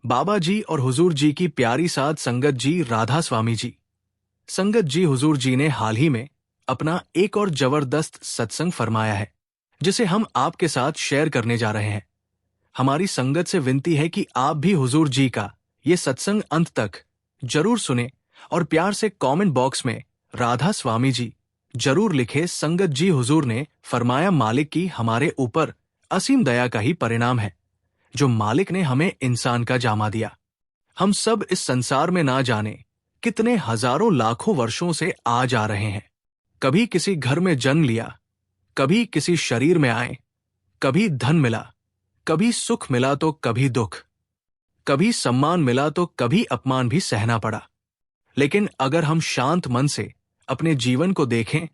बाबा जी और हुजूर जी की प्यारी साध संगत जी राधा स्वामी जी। संगत जी, हुजूर जी ने हाल ही में अपना एक और जबरदस्त सत्संग फरमाया है, जिसे हम आपके साथ शेयर करने जा रहे हैं। हमारी संगत से विनती है कि आप भी हुजूर जी का ये सत्संग अंत तक जरूर सुने और प्यार से कमेंट बॉक्स में राधा स्वामी जी जरूर लिखे। संगत जी, हुजूर ने फरमाया, मालिक की हमारे ऊपर असीम दया का ही परिणाम है जो मालिक ने हमें इंसान का जामा दिया। हम सब इस संसार में ना जाने कितने हजारों लाखों वर्षों से आ जा रहे हैं। कभी किसी घर में जन्म लिया, कभी किसी शरीर में आए, कभी धन मिला, कभी सुख मिला तो कभी दुख, कभी सम्मान मिला तो कभी अपमान भी सहना पड़ा। लेकिन अगर हम शांत मन से अपने जीवन को देखें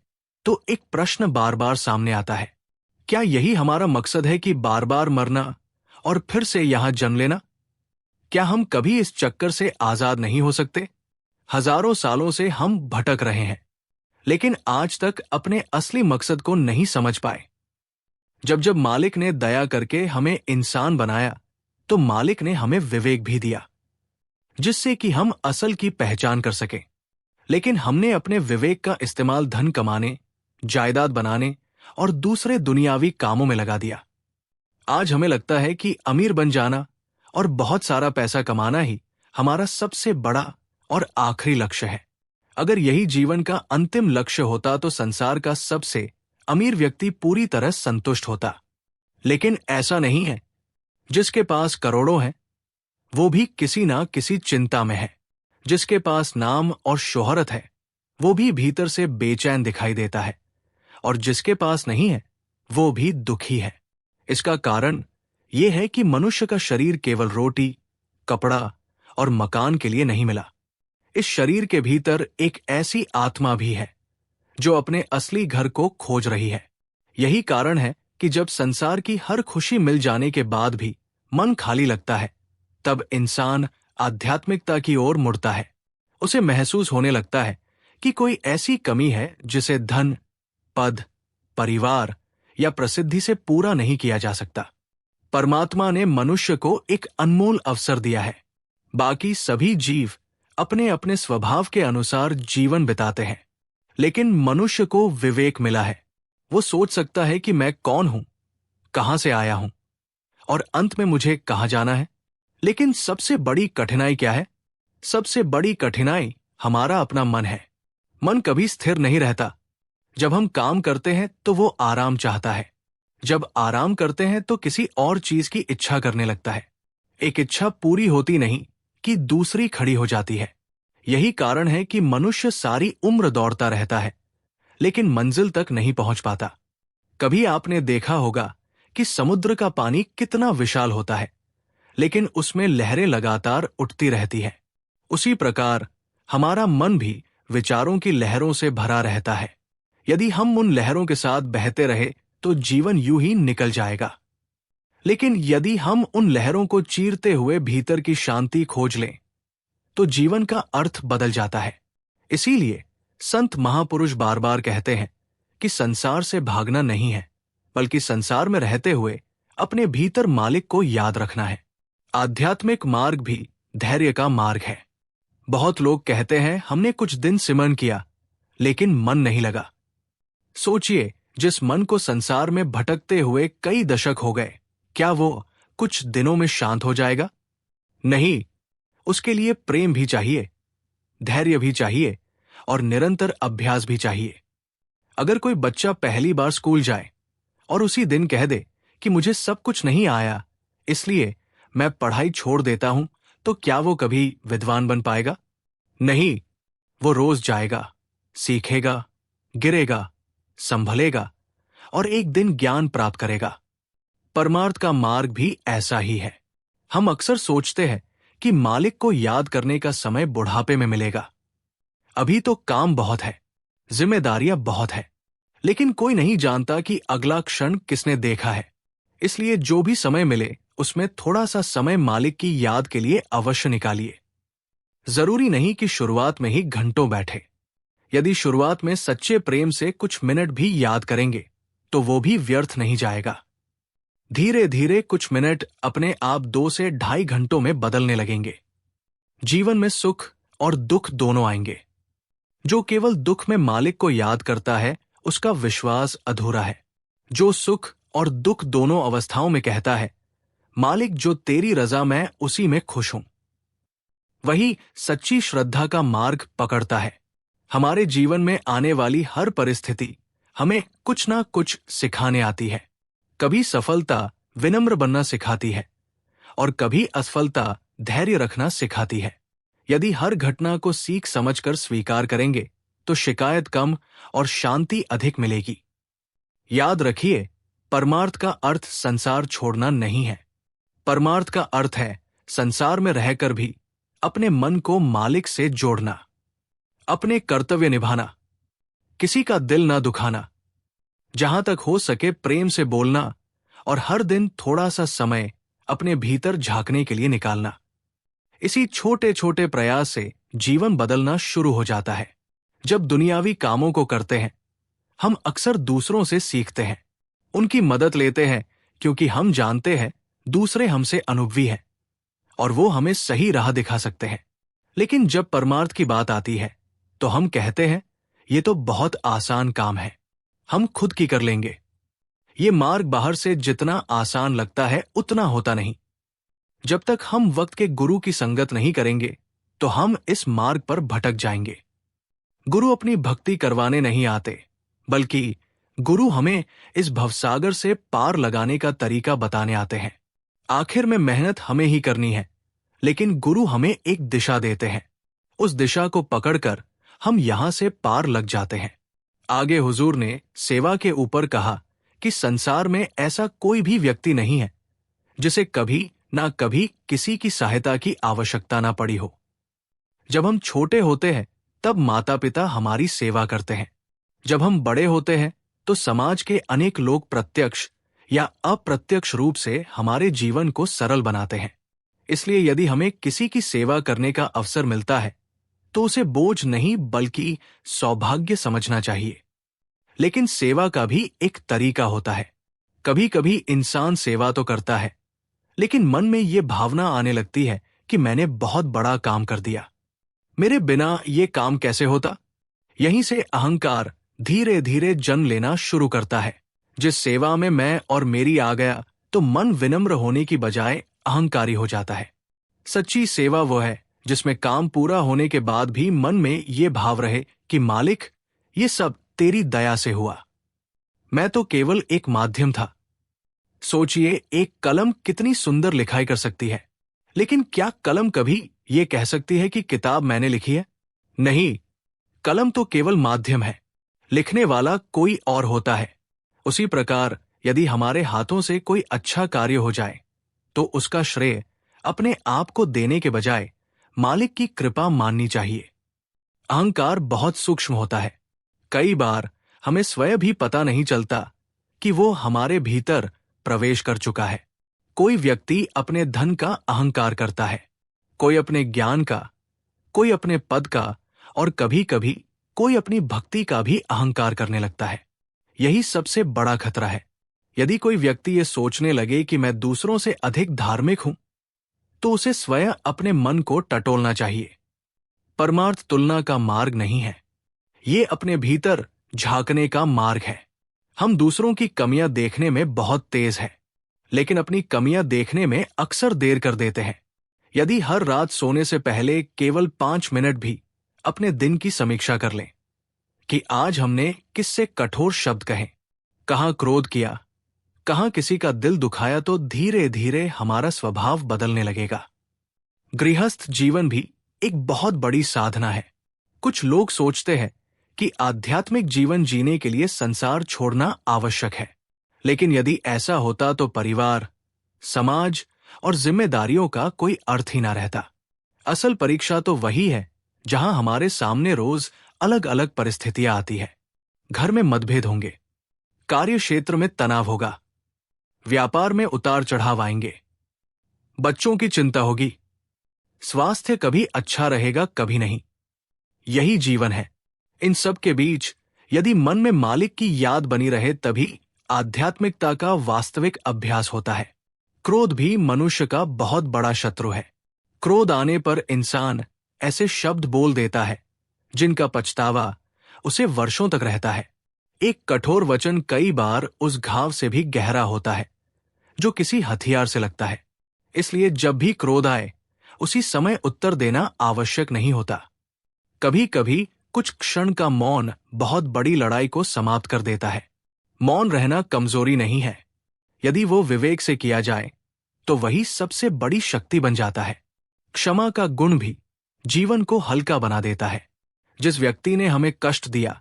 तो एक प्रश्न बार बार सामने आता है, क्या यही हमारा मकसद है कि बार बार मरना और फिर से यहां जन्म लेना? क्या हम कभी इस चक्कर से आजाद नहीं हो सकते? हजारों सालों से हम भटक रहे हैं, लेकिन आज तक अपने असली मकसद को नहीं समझ पाए। जब मालिक ने दया करके हमें इंसान बनाया तो मालिक ने हमें विवेक भी दिया, जिससे कि हम असल की पहचान कर सके। लेकिन हमने अपने विवेक का इस्तेमाल धन कमाने, जायदाद बनाने और दूसरे दुनियावी कामों में लगा दिया। आज हमें लगता है कि अमीर बन जाना और बहुत सारा पैसा कमाना ही हमारा सबसे बड़ा और आखिरी लक्ष्य है। अगर यही जीवन का अंतिम लक्ष्य होता तो संसार का सबसे अमीर व्यक्ति पूरी तरह संतुष्ट होता। लेकिन ऐसा नहीं है। जिसके पास करोड़ों हैं वो भी किसी ना किसी चिंता में है। जिसके पास नाम और शोहरत है वो भी भीतर से बेचैन दिखाई देता है, और जिसके पास नहीं है वो भी दुखी है। इसका कारण ये है कि मनुष्य का शरीर केवल रोटी, कपड़ा और मकान के लिए नहीं मिला। इस शरीर के भीतर एक ऐसी आत्मा भी है जो अपने असली घर को खोज रही है। यही कारण है कि जब संसार की हर खुशी मिल जाने के बाद भी मन खाली लगता है, तब इंसान आध्यात्मिकता की ओर मुड़ता है। उसे महसूस होने लगता है कि कोई ऐसी कमी है जिसे धन, पद, परिवार या प्रसिद्धि से पूरा नहीं किया जा सकता। परमात्मा ने मनुष्य को एक अनमोल अवसर दिया है। बाकी सभी जीव अपने अपने स्वभाव के अनुसार जीवन बिताते हैं, लेकिन मनुष्य को विवेक मिला है। वो सोच सकता है कि मैं कौन हूं, कहां से आया हूं और अंत में मुझे कहां जाना है। लेकिन सबसे बड़ी कठिनाई क्या है? सबसे बड़ी कठिनाई हमारा अपना मन है। मन कभी स्थिर नहीं रहता। जब हम काम करते हैं तो वो आराम चाहता है, जब आराम करते हैं तो किसी और चीज की इच्छा करने लगता है। एक इच्छा पूरी होती नहीं कि दूसरी खड़ी हो जाती है। यही कारण है कि मनुष्य सारी उम्र दौड़ता रहता है, लेकिन मंजिल तक नहीं पहुंच पाता। कभी आपने देखा होगा कि समुद्र का पानी कितना विशाल होता है, लेकिन उसमें लहरें लगातार उठती रहती हैं। उसी प्रकार हमारा मन भी विचारों की लहरों से भरा रहता है। यदि हम उन लहरों के साथ बहते रहे तो जीवन यूं ही निकल जाएगा। लेकिन यदि हम उन लहरों को चीरते हुए भीतर की शांति खोज लें तो जीवन का अर्थ बदल जाता है। इसीलिए संत महापुरुष बार बार कहते हैं कि संसार से भागना नहीं है, बल्कि संसार में रहते हुए अपने भीतर मालिक को याद रखना है। आध्यात्मिक मार्ग भी धैर्य का मार्ग है। बहुत लोग कहते हैं हमने कुछ दिन सिमरन किया लेकिन मन नहीं लगा। सोचिए, जिस मन को संसार में भटकते हुए कई दशक हो गए, क्या वो कुछ दिनों में शांत हो जाएगा? नहीं। उसके लिए प्रेम भी चाहिए, धैर्य भी चाहिए और निरंतर अभ्यास भी चाहिए। अगर कोई बच्चा पहली बार स्कूल जाए और उसी दिन कह दे कि मुझे सब कुछ नहीं आया इसलिए मैं पढ़ाई छोड़ देता हूं, तो क्या वो कभी विद्वान बन पाएगा? नहीं। वो रोज जाएगा, सीखेगा, गिरेगा, संभलेगा और एक दिन ज्ञान प्राप्त करेगा। परमार्थ का मार्ग भी ऐसा ही है। हम अक्सर सोचते हैं कि मालिक को याद करने का समय बुढ़ापे में मिलेगा। अभी तो काम बहुत है, जिम्मेदारियां बहुत है, लेकिन कोई नहीं जानता कि अगला क्षण किसने देखा है। इसलिए जो भी समय मिले उसमें थोड़ा सा समय मालिक की याद के लिए अवश्य निकालिए। जरूरी नहीं कि शुरुआत में ही घंटों बैठे। यदि शुरुआत में सच्चे प्रेम से कुछ मिनट भी याद करेंगे तो वो भी व्यर्थ नहीं जाएगा। धीरे धीरे कुछ मिनट अपने आप 2 से ढाई घंटों में बदलने लगेंगे। जीवन में सुख और दुख दोनों आएंगे। जो केवल दुख में मालिक को याद करता है, उसका विश्वास अधूरा है। जो सुख और दुख दोनों अवस्थाओं में कहता है, मालिक जो तेरी रजा मैं उसी में खुश हूं, वही सच्ची श्रद्धा का मार्ग पकड़ता है। हमारे जीवन में आने वाली हर परिस्थिति हमें कुछ ना कुछ सिखाने आती है। कभी सफलता विनम्र बनना सिखाती है और कभी असफलता धैर्य रखना सिखाती है। यदि हर घटना को सीख समझकर स्वीकार करेंगे तो शिकायत कम और शांति अधिक मिलेगी। याद रखिए, परमार्थ का अर्थ संसार छोड़ना नहीं है। परमार्थ का अर्थ है संसार में रहकर भी अपने मन को मालिक से जोड़ना, अपने कर्तव्य निभाना, किसी का दिल ना दुखाना, जहां तक हो सके प्रेम से बोलना और हर दिन थोड़ा सा समय अपने भीतर झांकने के लिए निकालना। इसी छोटे छोटे प्रयास से जीवन बदलना शुरू हो जाता है। जब दुनियावी कामों को करते हैं, हम अक्सर दूसरों से सीखते हैं, उनकी मदद लेते हैं, क्योंकि हम जानते हैं दूसरे हमसे अनुभवी हैं और वो हमें सही राह दिखा सकते हैं। लेकिन जब परमार्थ की बात आती है तो हम कहते हैं, ये तो बहुत आसान काम है, हम खुद की कर लेंगे। ये मार्ग बाहर से जितना आसान लगता है उतना होता नहीं। जब तक हम वक्त के गुरु की संगत नहीं करेंगे तो हम इस मार्ग पर भटक जाएंगे। गुरु अपनी भक्ति करवाने नहीं आते, बल्कि गुरु हमें इस भवसागर से पार लगाने का तरीका बताने आते हैं। आखिर में मेहनत हमें ही करनी है, लेकिन गुरु हमें एक दिशा देते हैं। उस दिशा को पकड़कर हम यहां से पार लग जाते हैं। आगे हुजूर ने सेवा के ऊपर कहा कि संसार में ऐसा कोई भी व्यक्ति नहीं है जिसे कभी ना कभी किसी की सहायता की आवश्यकता ना पड़ी हो। जब हम छोटे होते हैं तब माता पिता हमारी सेवा करते हैं। जब हम बड़े होते हैं तो समाज के अनेक लोग प्रत्यक्ष या अप्रत्यक्ष रूप से हमारे जीवन को सरल बनाते हैं। इसलिए यदि हमें किसी की सेवा करने का अवसर मिलता है तो उसे बोझ नहीं बल्कि सौभाग्य समझना चाहिए। लेकिन सेवा का भी एक तरीका होता है। कभी कभी इंसान सेवा तो करता है, लेकिन मन में ये भावना आने लगती है कि मैंने बहुत बड़ा काम कर दिया, मेरे बिना ये काम कैसे होता। यहीं से अहंकार धीरे धीरे जन्म लेना शुरू करता है। जिस सेवा में मैं और मेरी आ गया तो मन विनम्र होने की बजाय अहंकारी हो जाता है। सच्ची सेवा वो है जिसमें काम पूरा होने के बाद भी मन में ये भाव रहे कि मालिक, ये सब तेरी दया से हुआ, मैं तो केवल एक माध्यम था। सोचिए, एक कलम कितनी सुंदर लिखाई कर सकती है, लेकिन क्या कलम कभी ये कह सकती है कि किताब मैंने लिखी है? नहीं, कलम तो केवल माध्यम है, लिखने वाला कोई और होता है। उसी प्रकार यदि हमारे हाथों से कोई अच्छा कार्य हो जाए तो उसका श्रेय अपने आप को देने के बजाय मालिक की कृपा माननी चाहिए। अहंकार बहुत सूक्ष्म होता है। कई बार हमें स्वयं भी पता नहीं चलता कि वो हमारे भीतर प्रवेश कर चुका है। कोई व्यक्ति अपने धन का अहंकार करता है, कोई अपने ज्ञान का, कोई अपने पद का और कभी कभी कोई अपनी भक्ति का भी अहंकार करने लगता है। यही सबसे बड़ा खतरा है। यदि कोई व्यक्ति ये सोचने लगे कि मैं दूसरों से अधिक धार्मिक हूं, तो उसे स्वयं अपने मन को टटोलना चाहिए। परमार्थ तुलना का मार्ग नहीं है, ये अपने भीतर झांकने का मार्ग है। हम दूसरों की कमियां देखने में बहुत तेज हैं, लेकिन अपनी कमियां देखने में अक्सर देर कर देते हैं। यदि हर रात सोने से पहले केवल 5 मिनट भी अपने दिन की समीक्षा कर लें कि आज हमने किससे कठोर शब्द कहे, कहां क्रोध किया, कहां किसी का दिल दुखाया, तो धीरे धीरे हमारा स्वभाव बदलने लगेगा। गृहस्थ जीवन भी एक बहुत बड़ी साधना है। कुछ लोग सोचते हैं कि आध्यात्मिक जीवन जीने के लिए संसार छोड़ना आवश्यक है, लेकिन यदि ऐसा होता तो परिवार, समाज और जिम्मेदारियों का कोई अर्थ ही ना रहता। असल परीक्षा तो वही है जहां हमारे सामने रोज अलग अलग परिस्थितियां आती है। घर में मतभेद होंगे, कार्य क्षेत्र में तनाव होगा, व्यापार में उतार चढ़ाव आएंगे, बच्चों की चिंता होगी, स्वास्थ्य कभी अच्छा रहेगा कभी नहीं। यही जीवन है। इन सब के बीच यदि मन में मालिक की याद बनी रहे तभी आध्यात्मिकता का वास्तविक अभ्यास होता है। क्रोध भी मनुष्य का बहुत बड़ा शत्रु है। क्रोध आने पर इंसान ऐसे शब्द बोल देता है जिनका पछतावा उसे वर्षों तक रहता है। एक कठोर वचन कई बार उस घाव से भी गहरा होता है जो किसी हथियार से लगता है। इसलिए जब भी क्रोध आए उसी समय उत्तर देना आवश्यक नहीं होता। कभी कभी कुछ क्षण का मौन बहुत बड़ी लड़ाई को समाप्त कर देता है। मौन रहना कमजोरी नहीं है। यदि वो विवेक से किया जाए तो वही सबसे बड़ी शक्ति बन जाता है। क्षमा का गुण भी जीवन को हल्का बना देता है। जिस व्यक्ति ने हमें कष्ट दिया,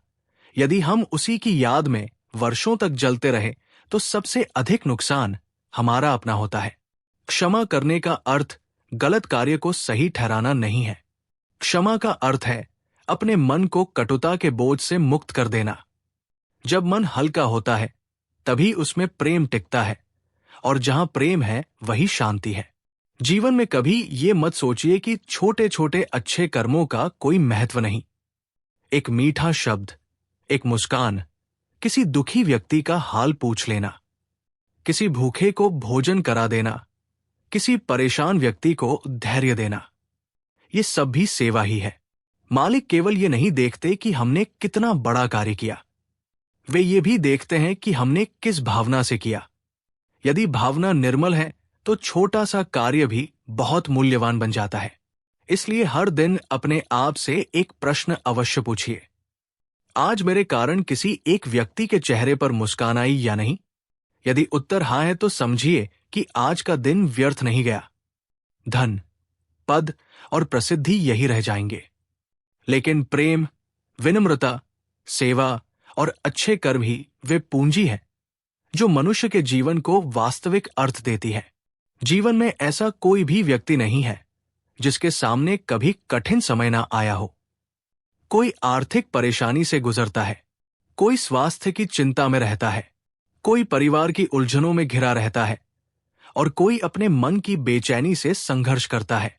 यदि हम उसी की याद में वर्षों तक जलते रहे तो सबसे अधिक नुकसान हमारा अपना होता है। क्षमा करने का अर्थ गलत कार्य को सही ठहराना नहीं है। क्षमा का अर्थ है अपने मन को कटुता के बोझ से मुक्त कर देना। जब मन हल्का होता है तभी उसमें प्रेम टिकता है, और जहां प्रेम है वही शांति है। जीवन में कभी ये मत सोचिए कि छोटे छोटे अच्छे कर्मों का कोई महत्व नहीं। एक मीठा शब्द, एक मुस्कान, किसी दुखी व्यक्ति का हाल पूछ लेना, किसी भूखे को भोजन करा देना, किसी परेशान व्यक्ति को धैर्य देना, ये सब भी सेवा ही है। मालिक केवल ये नहीं देखते कि हमने कितना बड़ा कार्य किया, वे ये भी देखते हैं कि हमने किस भावना से किया। यदि भावना निर्मल है तो छोटा सा कार्य भी बहुत मूल्यवान बन जाता है। इसलिए हर दिन अपने आप से एक प्रश्न अवश्य पूछिए, आज मेरे कारण किसी एक व्यक्ति के चेहरे पर मुस्कान आई या नहीं? यदि उत्तर हाँ है तो समझिए कि आज का दिन व्यर्थ नहीं गया। धन, पद और प्रसिद्धि यही रह जाएंगे, लेकिन प्रेम, विनम्रता, सेवा और अच्छे कर्म ही वे पूंजी है जो मनुष्य के जीवन को वास्तविक अर्थ देती है। जीवन में ऐसा कोई भी व्यक्ति नहीं है जिसके सामने कभी कठिन समय ना आया हो। कोई आर्थिक परेशानी से गुजरता है, कोई स्वास्थ्य की चिंता में रहता है, कोई परिवार की उलझनों में घिरा रहता है, और कोई अपने मन की बेचैनी से संघर्ष करता है।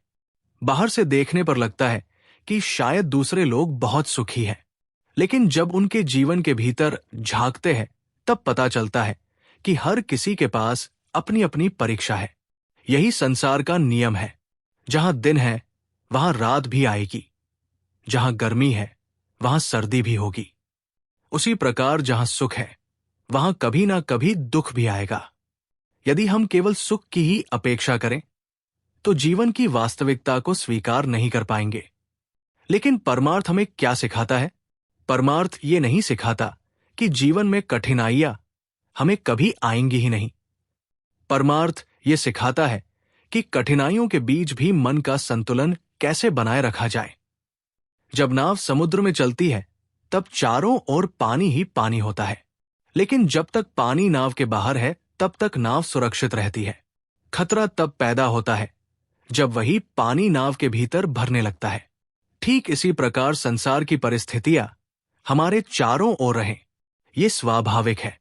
बाहर से देखने पर लगता है कि शायद दूसरे लोग बहुत सुखी हैं, लेकिन जब उनके जीवन के भीतर झांकते हैं तब पता चलता है कि हर किसी के पास अपनी अपनी परीक्षा है। यही संसार का नियम है। जहां दिन है वहां रात भी आएगी, जहां गर्मी है वहां सर्दी भी होगी। उसी प्रकार जहां सुख है वहां कभी ना कभी दुख भी आएगा। यदि हम केवल सुख की ही अपेक्षा करें तो जीवन की वास्तविकता को स्वीकार नहीं कर पाएंगे। लेकिन परमार्थ हमें क्या सिखाता है? परमार्थ ये नहीं सिखाता कि जीवन में कठिनाइयां हमें कभी आएंगी ही नहीं। परमार्थ ये सिखाता है कि कठिनाइयों के बीच भी मन का संतुलन कैसे बनाए रखा जाए। जब नाव समुद्र में चलती है तब चारों ओर पानी ही पानी होता है, लेकिन जब तक पानी नाव के बाहर है तब तक नाव सुरक्षित रहती है। खतरा तब पैदा होता है जब वही पानी नाव के भीतर भरने लगता है। ठीक इसी प्रकार संसार की परिस्थितियां हमारे चारों ओर रहें, ये स्वाभाविक है।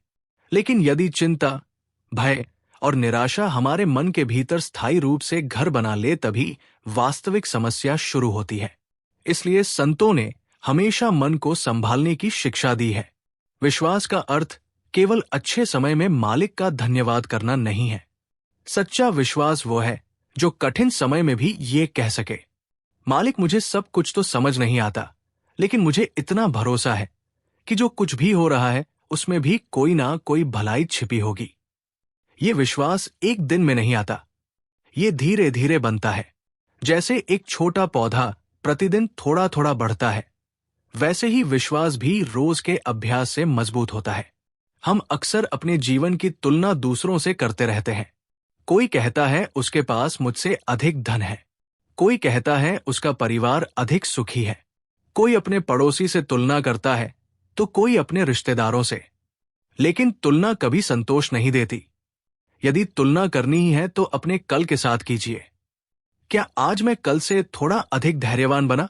लेकिन यदि चिंता, भय और निराशा हमारे मन के भीतर स्थायी रूप से घर बना ले तभी वास्तविक समस्या शुरू होती है। इसलिए संतों ने हमेशा मन को संभालने की शिक्षा दी है। विश्वास का अर्थ केवल अच्छे समय में मालिक का धन्यवाद करना नहीं है। सच्चा विश्वास वो है जो कठिन समय में भी ये कह सके, मालिक मुझे सब कुछ तो समझ नहीं आता, लेकिन मुझे इतना भरोसा है कि जो कुछ भी हो रहा है उसमें भी कोई ना कोई भलाई छिपी होगी। ये विश्वास एक दिन में नहीं आता, ये धीरे धीरे बनता है। जैसे एक छोटा पौधा प्रतिदिन थोड़ा थोड़ा बढ़ता है, वैसे ही विश्वास भी रोज के अभ्यास से मजबूत होता है। हम अक्सर अपने जीवन की तुलना दूसरों से करते रहते हैं। कोई कहता है उसके पास मुझसे अधिक धन है, कोई कहता है उसका परिवार अधिक सुखी है, कोई अपने पड़ोसी से तुलना करता है तो कोई अपने रिश्तेदारों से। लेकिन तुलना कभी संतोष नहीं देती। यदि तुलना करनी ही है तो अपने कल के साथ कीजिए। क्या आज मैं कल से थोड़ा अधिक धैर्यवान बना?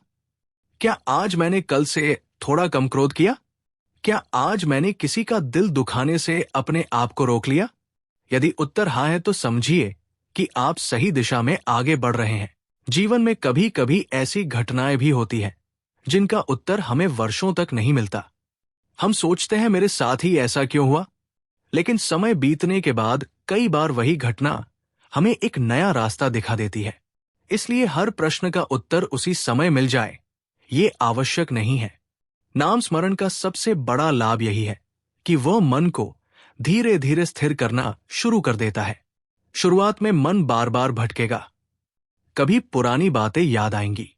क्या आज मैंने कल से थोड़ा कम क्रोध किया? क्या आज मैंने किसी का दिल दुखाने से अपने आप को रोक लिया? यदि उत्तर हाँ है तो समझिए कि आप सही दिशा में आगे बढ़ रहे हैं। जीवन में कभी कभी ऐसी घटनाएं भी होती हैं जिनका उत्तर हमें वर्षों तक नहीं मिलता। हम सोचते हैं मेरे साथ ही ऐसा क्यों हुआ, लेकिन समय बीतने के बाद कई बार वही घटना हमें एक नया रास्ता दिखा देती है। इसलिए हर प्रश्न का उत्तर उसी समय मिल जाए, ये आवश्यक नहीं है। नाम स्मरण का सबसे बड़ा लाभ यही है कि वह मन को धीरे धीरे स्थिर करना शुरू कर देता है। शुरुआत में मन बार बार भटकेगा, कभी पुरानी बातें याद आएंगी,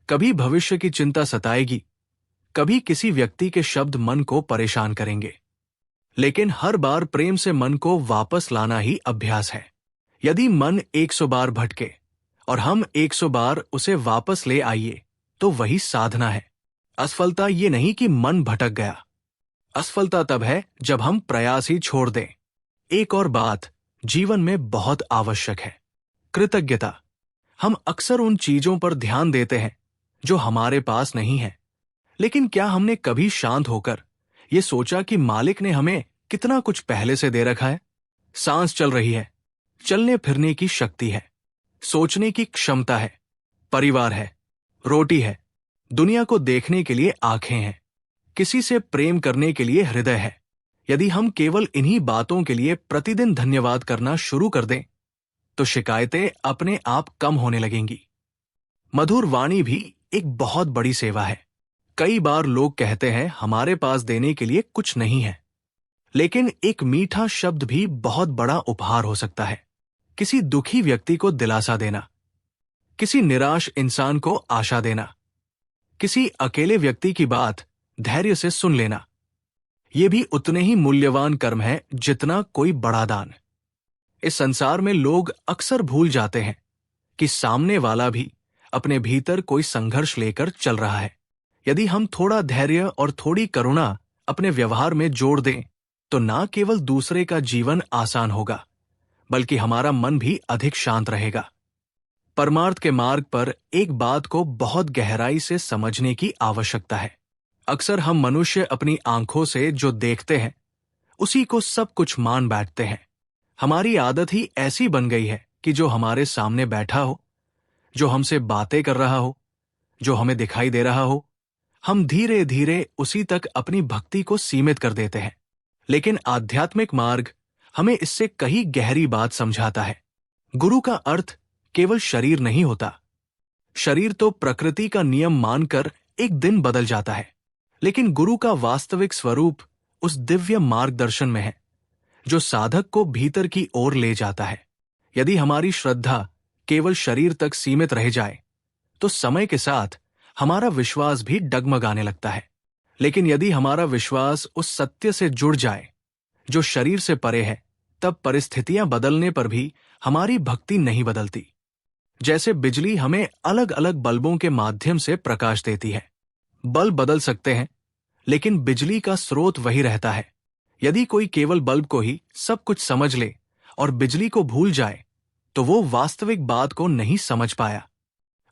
कभी भविष्य की चिंता सताएगी, कभी किसी व्यक्ति के शब्द मन को परेशान करेंगे। लेकिन हर बार प्रेम से मन को वापस लाना ही अभ्यास है। यदि मन 100 बार भटके और हम 100 बार उसे वापस ले आइए तो वही साधना है। असफलता ये नहीं कि मन भटक गया, असफलता तब है जब हम प्रयास ही छोड़ दें। एक और बात जीवन में बहुत आवश्यक है, कृतज्ञता। हम अक्सर उन चीजों पर ध्यान देते हैं जो हमारे पास नहीं है, लेकिन क्या हमने कभी शांत होकर ये सोचा कि मालिक ने हमें कितना कुछ पहले से दे रखा है? सांस चल रही है, चलने फिरने की शक्ति है, सोचने की क्षमता है, परिवार है, रोटी है, दुनिया को देखने के लिए आंखें हैं, किसी से प्रेम करने के लिए हृदय है। यदि हम केवल इन्हीं बातों के लिए प्रतिदिन धन्यवाद करना शुरू कर दें तो शिकायतें अपने आप कम होने लगेंगी। मधुर वाणी भी एक बहुत बड़ी सेवा है। कई बार लोग कहते हैं हमारे पास देने के लिए कुछ नहीं है, लेकिन एक मीठा शब्द भी बहुत बड़ा उपहार हो सकता है। किसी दुखी व्यक्ति को दिलासा देना, किसी निराश इंसान को आशा देना, किसी अकेले व्यक्ति की बात धैर्य से सुन लेना, यह भी उतने ही मूल्यवान कर्म है जितना कोई बड़ा दान। इस संसार में लोग अक्सर भूल जाते हैं कि सामने वाला भी अपने भीतर कोई संघर्ष लेकर चल रहा है। यदि हम थोड़ा धैर्य और थोड़ी करुणा अपने व्यवहार में जोड़ दें तो ना केवल दूसरे का जीवन आसान होगा, बल्कि हमारा मन भी अधिक शांत रहेगा। परमार्थ के मार्ग पर एक बात को बहुत गहराई से समझने की आवश्यकता है। अक्सर हम मनुष्य अपनी आंखों से जो देखते हैं उसी को सब कुछ मान बैठते हैं। हमारी आदत ही ऐसी बन गई है कि जो हमारे सामने बैठा हो, जो हमसे बातें कर रहा हो, जो हमें दिखाई दे रहा हो, हम धीरे धीरे उसी तक अपनी भक्ति को सीमित कर देते हैं। लेकिन आध्यात्मिक मार्ग हमें इससे कहीं गहरी बात समझाता है। गुरु का अर्थ केवल शरीर नहीं होता। शरीर तो प्रकृति का नियम मानकर एक दिन बदल जाता है, लेकिन गुरु का वास्तविक स्वरूप उस दिव्य मार्गदर्शन में है जो साधक को भीतर की ओर ले जाता है। यदि हमारी श्रद्धा केवल शरीर तक सीमित रह जाए तो समय के साथ हमारा विश्वास भी डगमगाने लगता है। लेकिन यदि हमारा विश्वास उस सत्य से जुड़ जाए जो शरीर से परे है, तब परिस्थितियां बदलने पर भी हमारी भक्ति नहीं बदलती। जैसे बिजली हमें अलग अलग बल्बों के माध्यम से प्रकाश देती है। बल्ब बदल सकते हैं, लेकिन बिजली का स्रोत वही रहता है। यदि कोई केवल बल्ब को ही सब कुछ समझ ले और बिजली को भूल जाए तो वो वास्तविक बात को नहीं समझ पाया।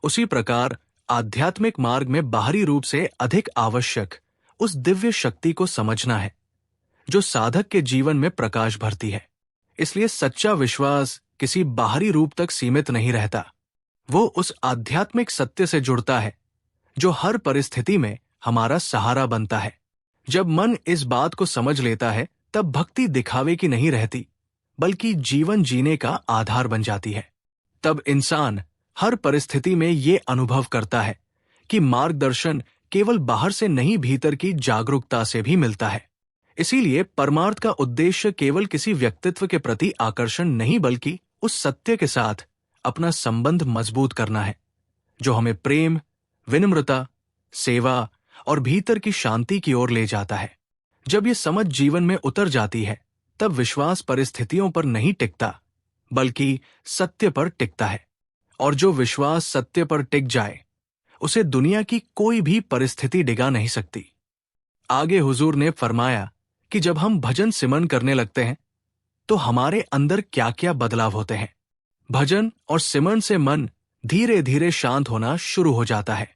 उसी प्रकार आध्यात्मिक मार्ग में बाहरी रूप से अधिक आवश्यक उस दिव्य शक्ति को समझना है जो साधक के जीवन में प्रकाश भरती है। इसलिए सच्चा विश्वास किसी बाहरी रूप तक सीमित नहीं रहता, वो उस आध्यात्मिक सत्य से जुड़ता है जो हर परिस्थिति में हमारा सहारा बनता है। जब मन इस बात को समझ लेता है तब भक्ति दिखावे की नहीं रहती, बल्कि जीवन जीने का आधार बन जाती है। तब इंसान हर परिस्थिति में ये अनुभव करता है कि मार्गदर्शन केवल बाहर से नहीं, भीतर की जागरूकता से भी मिलता है। इसीलिए परमार्थ का उद्देश्य केवल किसी व्यक्तित्व के प्रति आकर्षण नहीं, बल्कि उस सत्य के साथ अपना संबंध मजबूत करना है जो हमें प्रेम, विनम्रता, सेवा और भीतर की शांति की ओर ले जाता है। जब ये समझ जीवन में उतर जाती है तब विश्वास परिस्थितियों पर नहीं टिकता, बल्कि सत्य पर टिकता है। और जो विश्वास सत्य पर टिक जाए उसे दुनिया की कोई भी परिस्थिति डिगा नहीं सकती। आगे हुजूर ने फरमाया कि जब हम भजन सिमरन करने लगते हैं तो हमारे अंदर क्या क्या बदलाव होते हैं। भजन और सिमरन से मन धीरे धीरे शांत होना शुरू हो जाता है।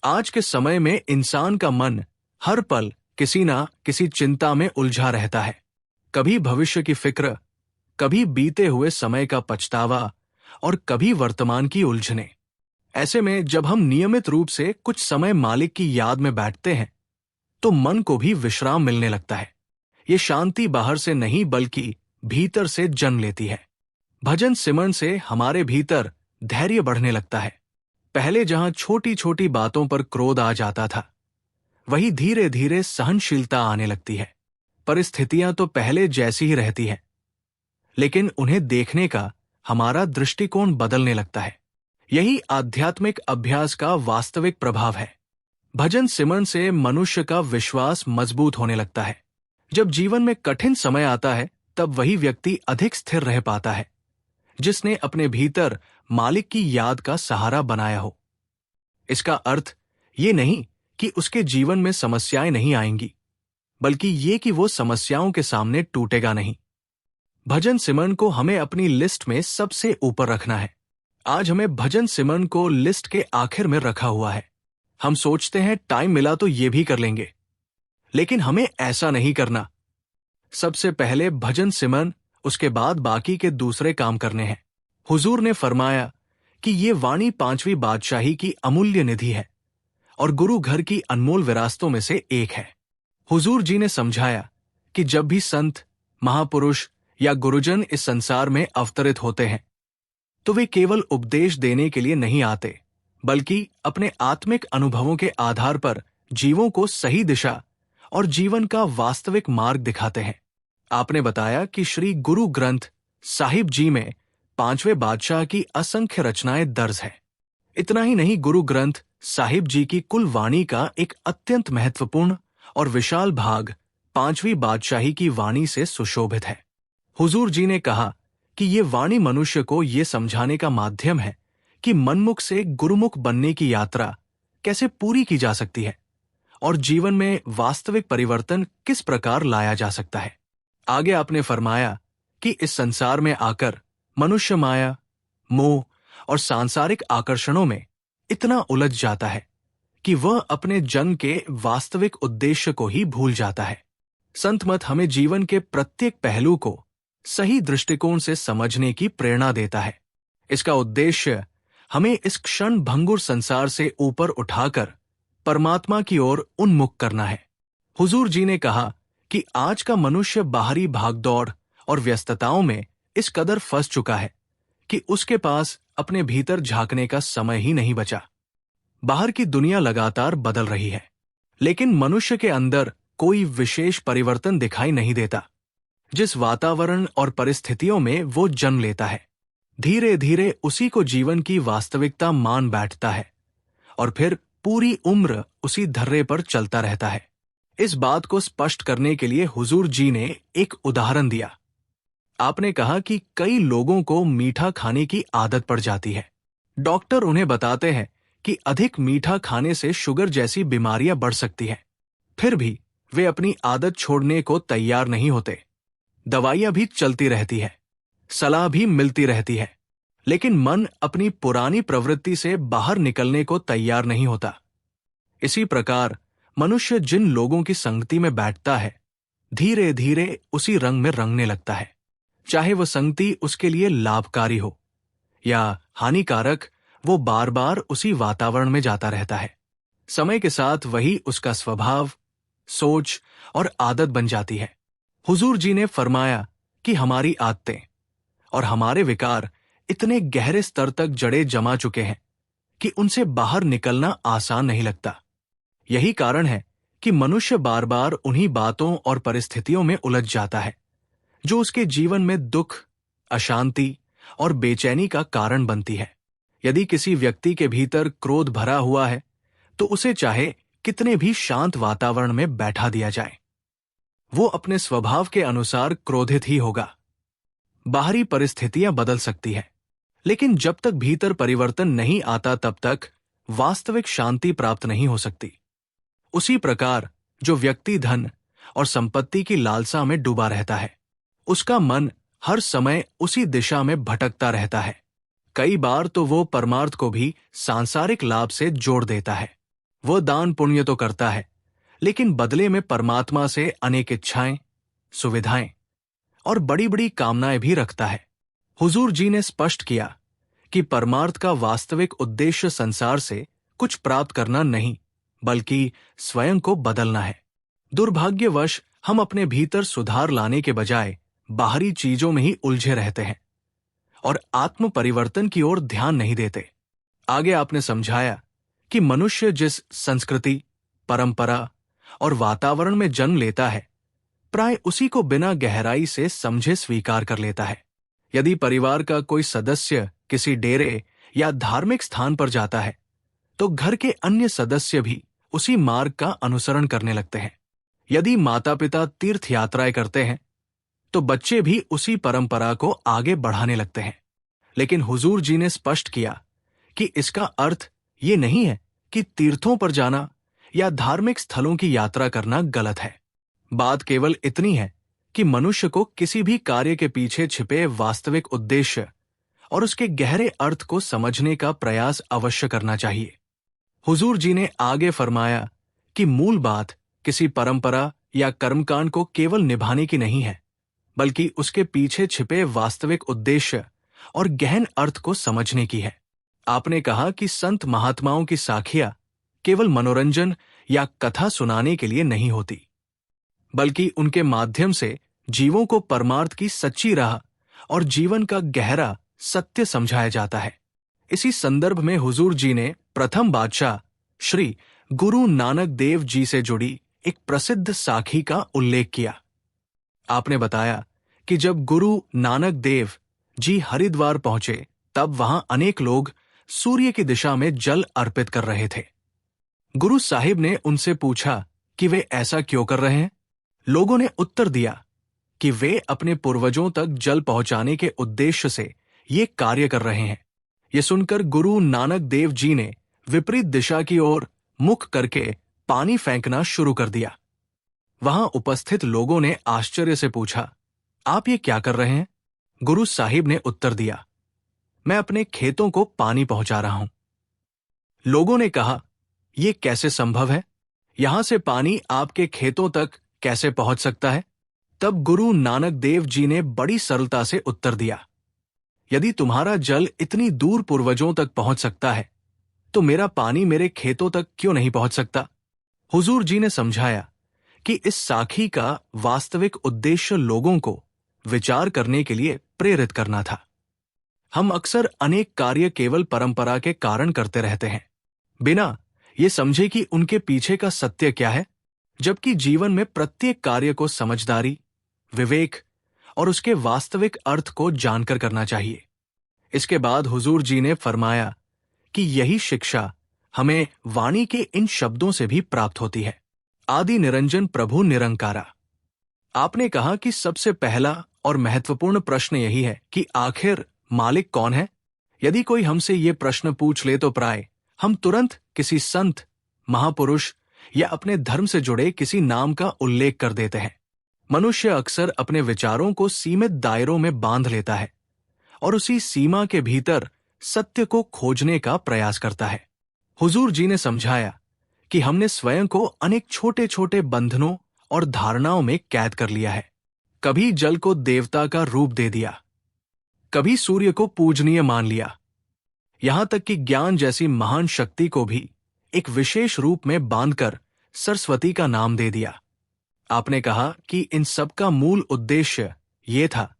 आज के समय में इंसान का मन हर पल किसी ना किसी चिंता में उलझा रहता है। कभी भविष्य की फिक्र, कभी बीते हुए समय का पछतावा और कभी वर्तमान की उलझने। ऐसे में जब हम नियमित रूप से कुछ समय मालिक की याद में बैठते हैं तो मन को भी विश्राम मिलने लगता है। ये शांति बाहर से नहीं बल्कि भीतर से जन्म लेती है। भजन सिमरन से हमारे भीतर धैर्य बढ़ने लगता है। पहले जहां छोटी छोटी बातों पर क्रोध आ जाता था, वही धीरे धीरे सहनशीलता आने लगती है। परिस्थितियां तो पहले जैसी ही रहती हैं, लेकिन उन्हें देखने का हमारा दृष्टिकोण बदलने लगता है। यही आध्यात्मिक अभ्यास का वास्तविक प्रभाव है। भजन सिमरन से मनुष्य का विश्वास मजबूत होने लगता है। जब जीवन में कठिन समय आता है, तब वही व्यक्ति अधिक स्थिर रह पाता है जिसने अपने भीतर मालिक की याद का सहारा बनाया हो। इसका अर्थ ये नहीं कि उसके जीवन में समस्याएं नहीं आएंगी, बल्कि ये कि वो समस्याओं के सामने टूटेगा नहीं। भजन सिमरन को हमें अपनी लिस्ट में सबसे ऊपर रखना है। आज हमें भजन सिमरन को लिस्ट के आखिर में रखा हुआ है। हम सोचते हैं टाइम मिला तो ये भी कर लेंगे, लेकिन हमें ऐसा नहीं करना। सबसे पहले भजन सिमरन, उसके बाद बाकी के दूसरे काम करने हैं। हुजूर ने फरमाया कि ये वाणी 5वीं बादशाही की अमूल्य निधि है और गुरु घर की अनमोल विरासतों में से एक है। हुजूर जी ने समझाया कि जब भी संत, महापुरुष या गुरुजन इस संसार में अवतरित होते हैं, तो वे केवल उपदेश देने के लिए नहीं आते, बल्कि अपने आत्मिक अनुभवों के आधार पर जीवों को सही दिशा और जीवन का वास्तविक मार्ग दिखाते हैं। आपने बताया कि श्री गुरु ग्रंथ साहिब जी में 5वें बादशाह की असंख्य रचनाएं दर्ज है। इतना ही नहीं, गुरु ग्रंथ साहिब जी की कुल वाणी का एक अत्यंत महत्वपूर्ण और विशाल भाग 5वीं बादशाही की वाणी से सुशोभित है। हुजूर जी ने कहा कि ये वाणी मनुष्य को ये समझाने का माध्यम है कि मनमुख से गुरुमुख बनने की यात्रा कैसे पूरी की जा सकती है और जीवन में वास्तविक परिवर्तन किस प्रकार लाया जा सकता है। आगे आपने फरमाया कि इस संसार में आकर मनुष्य माया, मोह और सांसारिक आकर्षणों में इतना उलझ जाता है कि वह अपने जन्म के वास्तविक उद्देश्य को ही भूल जाता है। संत मत हमें जीवन के प्रत्येक पहलू को सही दृष्टिकोण से समझने की प्रेरणा देता है। इसका उद्देश्य हमें इस क्षण भंगुर संसार से ऊपर उठाकर परमात्मा की ओर उन्मुख करना है। हुजूर जी ने कहा कि आज का मनुष्य बाहरी भागदौड़ और व्यस्तताओं में इस कदर फंस चुका है कि उसके पास अपने भीतर झांकने का समय ही नहीं बचा। बाहर की दुनिया लगातार बदल रही है, लेकिन मनुष्य के अंदर कोई विशेष परिवर्तन दिखाई नहीं देता। जिस वातावरण और परिस्थितियों में वो जन्म लेता है, धीरे धीरे उसी को जीवन की वास्तविकता मान बैठता है और फिर पूरी उम्र उसी धर्रे पर चलता रहता है। इस बात को स्पष्ट करने के लिए हुजूर जी ने एक उदाहरण दिया। आपने कहा कि कई लोगों को मीठा खाने की आदत पड़ जाती है। डॉक्टर उन्हें बताते हैं कि अधिक मीठा खाने से शुगर जैसी बीमारियां बढ़ सकती हैं। फिर भी वे अपनी आदत छोड़ने को तैयार नहीं होते। दवाइयां भी चलती रहती है, सलाह भी मिलती रहती है, लेकिन मन अपनी पुरानी प्रवृत्ति से बाहर निकलने को तैयार नहीं होता। इसी प्रकार मनुष्य जिन लोगों की संगति में बैठता है, धीरे धीरे उसी रंग में रंगने लगता है। चाहे वह संगति उसके लिए लाभकारी हो या हानिकारक, वो बार बार उसी वातावरण में जाता रहता है। समय के साथ वही उसका स्वभाव, सोच और आदत बन जाती है। हुजूर जी ने फरमाया कि हमारी आदतें और हमारे विकार इतने गहरे स्तर तक जड़े जमा चुके हैं कि उनसे बाहर निकलना आसान नहीं लगता। यही कारण है कि मनुष्य बार बार उन्हीं बातों और परिस्थितियों में उलझ जाता है जो उसके जीवन में दुख, अशांति और बेचैनी का कारण बनती है। यदि किसी व्यक्ति के भीतर क्रोध भरा हुआ है, तो उसे चाहे कितने भी शांत वातावरण में बैठा दिया जाए, वो अपने स्वभाव के अनुसार क्रोधित ही होगा। बाहरी परिस्थितियां बदल सकती है, लेकिन जब तक भीतर परिवर्तन नहीं आता तब तक वास्तविक शांति प्राप्त नहीं हो सकती। उसी प्रकार जो व्यक्ति धन और संपत्ति की लालसा में डूबा रहता है, उसका मन हर समय उसी दिशा में भटकता रहता है। कई बार तो वो परमार्थ को भी सांसारिक लाभ से जोड़ देता है। वो दान पुण्य तो करता है, लेकिन बदले में परमात्मा से अनेक इच्छाएं, सुविधाएं और बड़ी बड़ी कामनाएं भी रखता है। हुजूर जी ने स्पष्ट किया कि परमार्थ का वास्तविक उद्देश्य संसार से कुछ प्राप्त करना नहीं, बल्कि स्वयं को बदलना है। दुर्भाग्यवश हम अपने भीतर सुधार लाने के बजाय बाहरी चीजों में ही उलझे रहते हैं और आत्म परिवर्तन की ओर ध्यान नहीं देते। आगे आपने समझाया कि मनुष्य जिस संस्कृति, परंपरा और वातावरण में जन्म लेता है, प्राय उसी को बिना गहराई से समझे स्वीकार कर लेता है। यदि परिवार का कोई सदस्य किसी डेरे या धार्मिक स्थान पर जाता है, तो घर के अन्य सदस्य भी उसी मार्ग का अनुसरण करने लगते हैं। यदि माता पिता तीर्थ यात्राएं करते हैं, तो बच्चे भी उसी परंपरा को आगे बढ़ाने लगते हैं। लेकिन हुजूर जी ने स्पष्ट किया कि इसका अर्थ ये नहीं है कि तीर्थों पर जाना या धार्मिक स्थलों की यात्रा करना गलत है। बात केवल इतनी है कि मनुष्य को किसी भी कार्य के पीछे छिपे वास्तविक उद्देश्य और उसके गहरे अर्थ को समझने का प्रयास अवश्य करना चाहिए। हुजूर जी ने आगे फरमाया कि मूल बात किसी परंपरा या कर्मकांड को केवल निभाने की नहीं है, बल्कि उसके पीछे छिपे वास्तविक उद्देश्य और गहन अर्थ को समझने की है। आपने कहा कि संत महात्माओं की साखियां केवल मनोरंजन या कथा सुनाने के लिए नहीं होती, बल्कि उनके माध्यम से जीवों को परमार्थ की सच्ची राह और जीवन का गहरा सत्य समझाया जाता है। इसी संदर्भ में हुजूर जी ने प्रथम बादशाह श्री गुरु नानक देव जी से जुड़ी एक प्रसिद्ध साखी का उल्लेख किया। आपने बताया कि जब गुरु नानक देव जी हरिद्वार पहुंचे, तब वहां अनेक लोग सूर्य की दिशा में जल अर्पित कर रहे थे। गुरु साहिब ने उनसे पूछा कि वे ऐसा क्यों कर रहे हैं। लोगों ने उत्तर दिया कि वे अपने पूर्वजों तक जल पहुंचाने के उद्देश्य से ये कार्य कर रहे हैं। ये सुनकर गुरु नानक देव जी ने विपरीत दिशा की ओर मुख करके पानी फेंकना शुरू कर दिया। वहां उपस्थित लोगों ने आश्चर्य से पूछा, आप ये क्या कर रहे हैं? गुरु साहिब ने उत्तर दिया, मैं अपने खेतों को पानी पहुंचा रहा हूं। लोगों ने कहा, यह कैसे संभव है? यहां से पानी आपके खेतों तक कैसे पहुंच सकता है? तब गुरु नानक देव जी ने बड़ी सरलता से उत्तर दिया, यदि तुम्हारा जल इतनी दूर पूर्वजों तक पहुंच सकता है, तो मेरा पानी मेरे खेतों तक क्यों नहीं पहुंच सकता? हुजूर जी ने समझाया कि इस साखी का वास्तविक उद्देश्य लोगों को विचार करने के लिए प्रेरित करना था। हम अक्सर अनेक कार्य केवल परंपरा के कारण करते रहते हैं, बिना ये समझे कि उनके पीछे का सत्य क्या है, जबकि जीवन में प्रत्येक कार्य को समझदारी, विवेक और उसके वास्तविक अर्थ को जानकर करना चाहिए। इसके बाद हुजूर जी ने फरमाया कि यही शिक्षा हमें वाणी के इन शब्दों से भी प्राप्त होती है, आदि निरंजन प्रभु निरंकारा। आपने कहा कि सबसे पहला और महत्वपूर्ण प्रश्न यही है कि आखिर मालिक कौन है? यदि कोई हमसे ये प्रश्न पूछ ले तो प्राय हम तुरंत किसी संत, महापुरुष या अपने धर्म से जुड़े किसी नाम का उल्लेख कर देते हैं। मनुष्य अक्सर अपने विचारों को सीमित दायरों में बांध लेता है और उसी सीमा के भीतर सत्य को खोजने का प्रयास करता है। हुजूर जी ने समझाया कि हमने स्वयं को अनेक छोटे छोटे बंधनों और धारणाओं में कैद कर लिया है। कभी जल को देवता का रूप दे दिया, कभी सूर्य को पूजनीय मान लिया, यहां तक कि ज्ञान जैसी महान शक्ति को भी एक विशेष रूप में बांधकर सरस्वती का नाम दे दिया। आपने कहा कि इन सब का मूल उद्देश्य ये था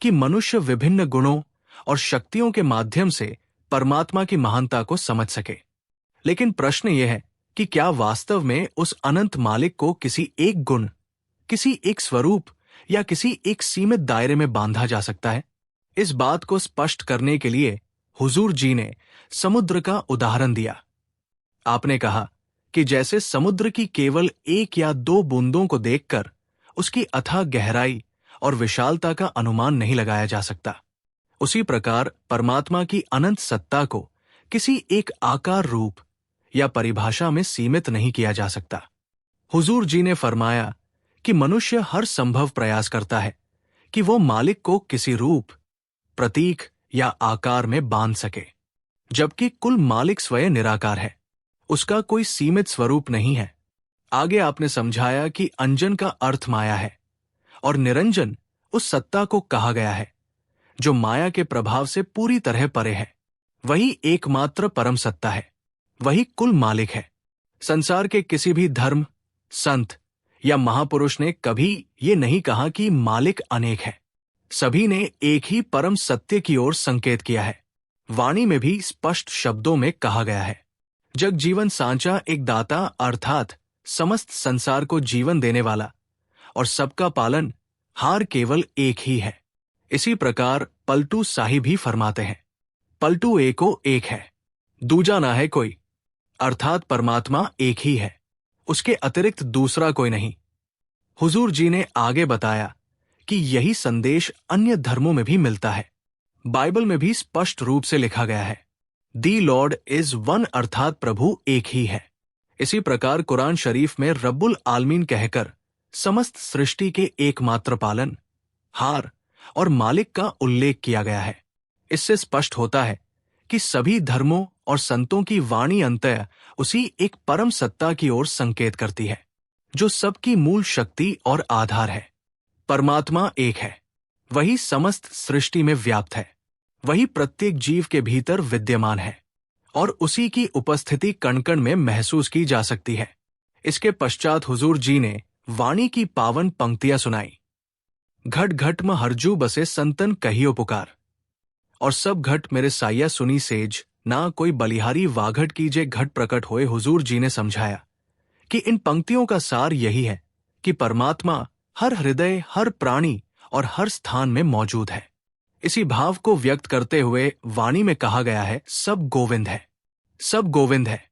कि मनुष्य विभिन्न गुणों और शक्तियों के माध्यम से परमात्मा की महानता को समझ सके। लेकिन प्रश्न यह है कि क्या वास्तव में उस अनंत मालिक को किसी एक गुण, किसी एक स्वरूप या किसी एक सीमित दायरे में बांधा जा सकता है? इस बात को स्पष्ट करने के लिए हुजूर जी ने समुद्र का उदाहरण दिया। आपने कहा कि जैसे समुद्र की केवल एक या दो बूंदों को देखकर उसकी अथाह गहराई और विशालता का अनुमान नहीं लगाया जा सकता, उसी प्रकार परमात्मा की अनंत सत्ता को किसी एक आकार, रूप या परिभाषा में सीमित नहीं किया जा सकता। हुजूर जी ने फरमाया कि मनुष्य हर संभव प्रयास करता है कि वो मालिक को किसी रूप, प्रतीक या आकार में बांध सके, जबकि कुल मालिक स्वयं निराकार है, उसका कोई सीमित स्वरूप नहीं है। आगे आपने समझाया कि अंजन का अर्थ माया है और निरंजन उस सत्ता को कहा गया है जो माया के प्रभाव से पूरी तरह परे है। वही एकमात्र परम सत्ता है, वही कुल मालिक है। संसार के किसी भी धर्म, संत या महापुरुष ने कभी ये नहीं कहा कि मालिक अनेक है। सभी ने एक ही परम सत्य की ओर संकेत किया है। वाणी में भी स्पष्ट शब्दों में कहा गया है, जगजीवन सांचा एक दाता अर्थात समस्त संसार को जीवन देने वाला और सबका पालन हार केवल एक ही है। इसी प्रकार पलटू साहिब भी फरमाते हैं, पलटू एको एक है, दूजा ना है कोई, अर्थात परमात्मा एक ही है, उसके अतिरिक्त दूसरा कोई नहीं। हुजूर जी ने आगे बताया कि यही संदेश अन्य धर्मों में भी मिलता है। बाइबल में भी स्पष्ट रूप से लिखा गया है, दी लॉर्ड इज वन, अर्थात प्रभु एक ही है। इसी प्रकार कुरान शरीफ में रब्बुल आलमीन कहकर समस्त सृष्टि के एकमात्र पालन हार और मालिक का उल्लेख किया गया है। इससे स्पष्ट होता है कि सभी धर्मों और संतों की वाणी अंततः उसी एक परम सत्ता की ओर संकेत करती है, जो सबकी मूल शक्ति और आधार है। परमात्मा एक है, वही समस्त सृष्टि में व्याप्त है, वही प्रत्येक जीव के भीतर विद्यमान है और उसी की उपस्थिति कण कण में महसूस की जा सकती है। इसके पश्चात हुजूर जी ने वाणी की पावन पंक्तियां सुनाई, घट घट म हरजू बसे संतन कहियो पुकार, और सब घट मेरे साया सुनी सेज, ना कोई बलिहारी वाघट कीजे घट प्रकट होए। हुजूर जी ने समझाया कि इन पंक्तियों का सार यही है कि परमात्मा हर हृदय, हर प्राणी और हर स्थान में मौजूद है। इसी भाव को व्यक्त करते हुए वाणी में कहा गया है, सब गोविंद है, सब गोविंद है,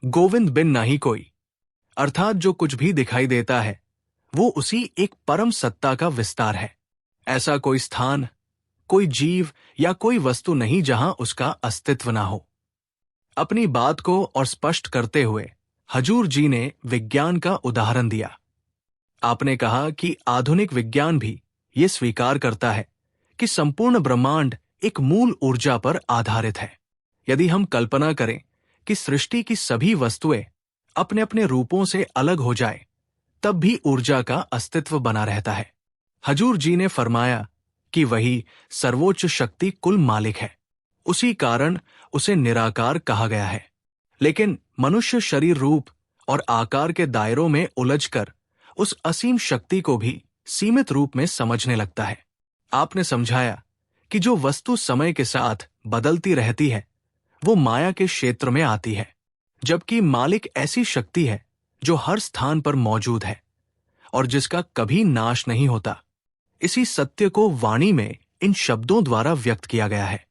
गोविंद बिन नहीं कोई, अर्थात जो कुछ भी दिखाई देता है वो उसी एक परम सत्ता का विस्तार है। ऐसा कोई स्थान, कोई जीव या कोई वस्तु नहीं जहां उसका अस्तित्व ना हो। अपनी बात को और स्पष्ट करते हुए हजूर जी ने विज्ञान का उदाहरण दिया। आपने कहा कि आधुनिक विज्ञान भी ये स्वीकार करता है कि संपूर्ण ब्रह्मांड एक मूल ऊर्जा पर आधारित है। यदि हम कल्पना करें कि सृष्टि की सभी वस्तुएं अपने अपने रूपों से अलग हो जाए, तब भी ऊर्जा का अस्तित्व बना रहता है। हजूर जी ने फरमाया कि वही सर्वोच्च शक्ति कुल मालिक है, उसी कारण उसे निराकार कहा गया है। लेकिन मनुष्य शरीर रूप और आकार के दायरों में उलझकर उस असीम शक्ति को भी सीमित रूप में समझने लगता है। आपने समझाया कि जो वस्तु समय के साथ बदलती रहती है वो माया के क्षेत्र में आती है, जबकि मालिक ऐसी शक्ति है जो हर स्थान पर मौजूद है और जिसका कभी नाश नहीं होता। इसी सत्य को वाणी में इन शब्दों द्वारा व्यक्त किया गया है,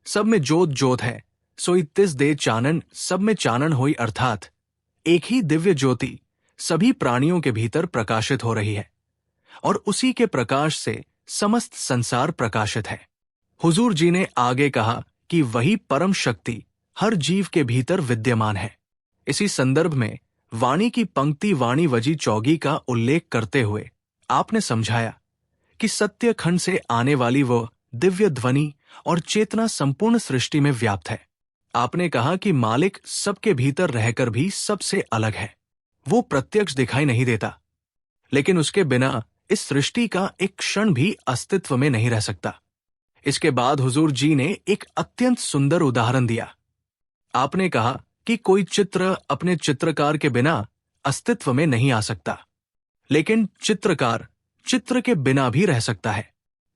सब में जोत जोत है, सोई तिस दे चानन, सब में चानन होई, अर्थात एक ही दिव्य ज्योति सभी प्राणियों के भीतर प्रकाशित हो रही है और उसी के प्रकाश से समस्त संसार प्रकाशित है। हुजूर जी ने आगे कहा कि वही परम शक्ति हर जीव के भीतर विद्यमान है। इसी संदर्भ में वाणी की पंक्ति वाणी वजी चौगी का उल्लेख करते हुए आपने समझाया कि सत्य खंड से आने वाली वो दिव्य ध्वनि और चेतना संपूर्ण सृष्टि में व्याप्त है। आपने कहा कि मालिक सबके भीतर रहकर भी सबसे अलग है, वो प्रत्यक्ष दिखाई नहीं देता, लेकिन उसके बिना इस सृष्टि का एक क्षण भी अस्तित्व में नहीं रह सकता। इसके बाद हुजूर जी ने एक अत्यंत सुंदर उदाहरण दिया। आपने कहा कि कोई चित्र अपने चित्रकार के बिना अस्तित्व में नहीं आ सकता, लेकिन चित्रकार चित्र के बिना भी रह सकता है।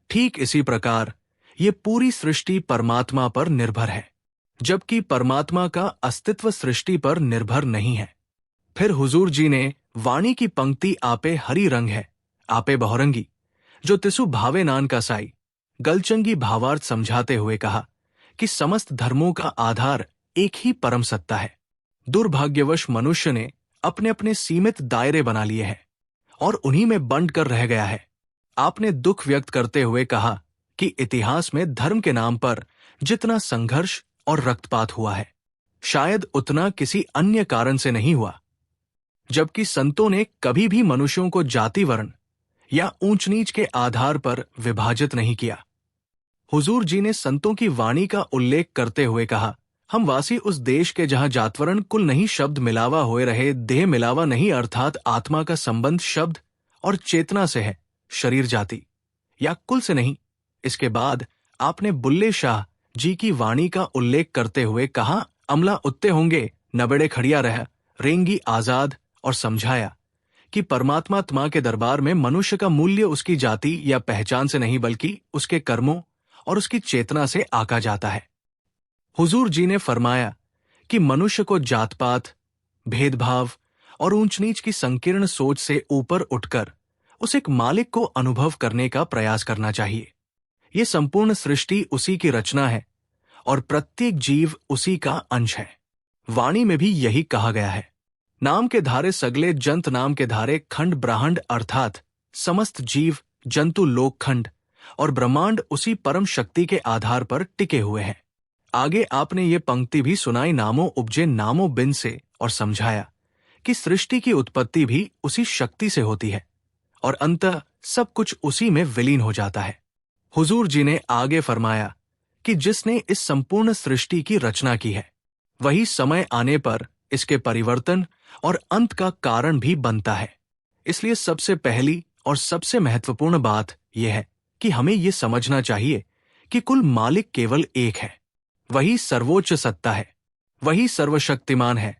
ठीक इसी प्रकार ये पूरी सृष्टि परमात्मा पर निर्भर है, जबकि परमात्मा का अस्तित्व सृष्टि पर निर्भर नहीं है। फिर हुजूर जी ने वाणी की पंक्ति आपे हरी रंग है, आपे बहुरंगी, जो तिसु भावे नान का साई, गलचंगी भावार्थ समझाते हुए कहा कि समस्त धर्मों का आधार एक ही परम सत्ता है। दुर्भाग्यवश मनुष्य ने अपने अपने सीमित दायरे बना लिए हैं और उन्हीं में बंट कर रह गया है। आपने दुख व्यक्त करते हुए कहा कि इतिहास में धर्म के नाम पर जितना संघर्ष और रक्तपात हुआ है, शायद उतना किसी अन्य कारण से नहीं हुआ, जबकि संतों ने कभी भी मनुष्यों को जाति वर्ण या ऊंच नीच के आधार पर विभाजित नहीं किया। हुजूर जी ने संतों की वाणी का उल्लेख करते हुए कहा, हम वासी उस देश के जहां जातवरण कुल नहीं शब्द मिलावा होए रहे, देह मिलावा नहीं, अर्थात आत्मा का संबंध शब्द और चेतना से है, शरीर जाति या कुल से नहीं। इसके बाद आपने बुल्ले शाह जी की वाणी का उल्लेख करते हुए कहा, अमला उत्ते होंगे नबेड़े खड़िया रह, रेंगी आजाद, और समझाया कि परमात्मा के दरबार में मनुष्य का मूल्य उसकी जाति या पहचान से नहीं बल्कि उसके कर्मों और उसकी चेतना से आका जाता है। हुजूर जी ने फरमाया कि मनुष्य को जात पात, भेदभाव और ऊंच नीच की संकीर्ण सोच से ऊपर उठकर उस एक मालिक को अनुभव करने का प्रयास करना चाहिए। ये संपूर्ण सृष्टि उसी की रचना है और प्रत्येक जीव उसी का अंश है। वाणी में भी यही कहा गया है, नाम के धारे सगले जंत नाम के धारे खंड ब्रह्मांड, अर्थात समस्त जीव जंतु लोकखंड और ब्रह्मांड उसी परम शक्ति के आधार पर टिके हुए हैं। आगे आपने ये पंक्ति भी सुनाई, नामों उपजे नामों बिन से, और समझाया कि सृष्टि की उत्पत्ति भी उसी शक्ति से होती है और अंततः सब कुछ उसी में विलीन हो जाता है। हुजूर जी ने आगे फरमाया कि जिसने इस संपूर्ण सृष्टि की रचना की है वही समय आने पर इसके परिवर्तन और अंत का कारण भी बनता है। इसलिए सबसे पहली और सबसे महत्वपूर्ण बात यह है कि हमें यह समझना चाहिए कि कुल मालिक केवल एक है। वही सर्वोच्च सत्ता है, वही सर्वशक्तिमान है